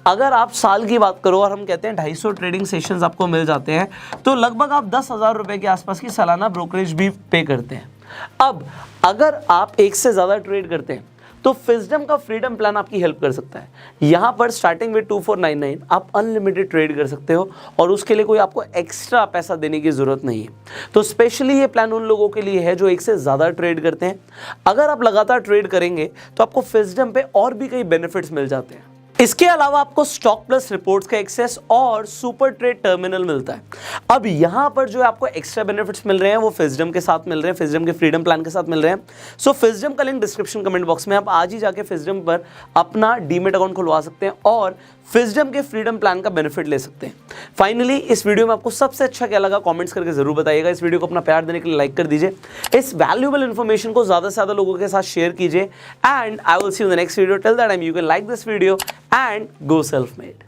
अगर आप साल की बात करो और हम कहते हैं 250 ट्रेडिंग सेशंस आपको मिल जाते हैं, तो लगभग आप 10,000 रुपये के आसपास की सालाना ब्रोकरेज भी पे करते हैं। अब अगर आप एक से ज़्यादा ट्रेड करते हैं तो फिजडम का फ्रीडम प्लान आपकी हेल्प कर सकता है। यहाँ पर स्टार्टिंग विद 2499 आप अनलिमिटेड ट्रेड कर सकते हो, और उसके लिए कोई आपको एक्स्ट्रा पैसा देने की ज़रूरत नहीं है। तो स्पेशली ये प्लान उन लोगों के लिए है जो एक से ज़्यादा ट्रेड करते हैं। अगर आप लगातार ट्रेड करेंगे तो आपको फिजडम पे और भी कई बेनिफिट्स मिल जाते हैं। इसके अलावा आपको स्टॉक प्लस रिपोर्ट्स का एक्सेस और सुपर ट्रेड टर्मिनल मिलता है। अब यहाँ पर जो आपको एक्स्ट्रा बेनिफिट्स मिल रहे हैं वो फिजडम के साथ मिल रहे हैं, फिजडम के फ्रीडम प्लान के साथ मिल रहे हैं। सो फिजडम का लिंक डिस्क्रिप्शन कमेंट बॉक्स में, आप आज ही जाके फिजडम पर अपना डीमेट अकाउंट खुलवा सकते हैं और फिजडम के फ्रीडम प्लान का बेनिफिट ले सकते हैं। फाइनली, इस वीडियो में आपको सबसे अच्छा क्या लगा कमेंट्स करके जरूर बताइएगा। इस वीडियो को अपना प्यार देने के लिए लाइक कर दीजिए, इस वैल्यूएबल इन्फॉर्मेशन को ज़्यादा से ज़्यादा लोगों के साथ शेयर कीजिए, and I will see you in the next video. Till that time you can like this video and go self-made.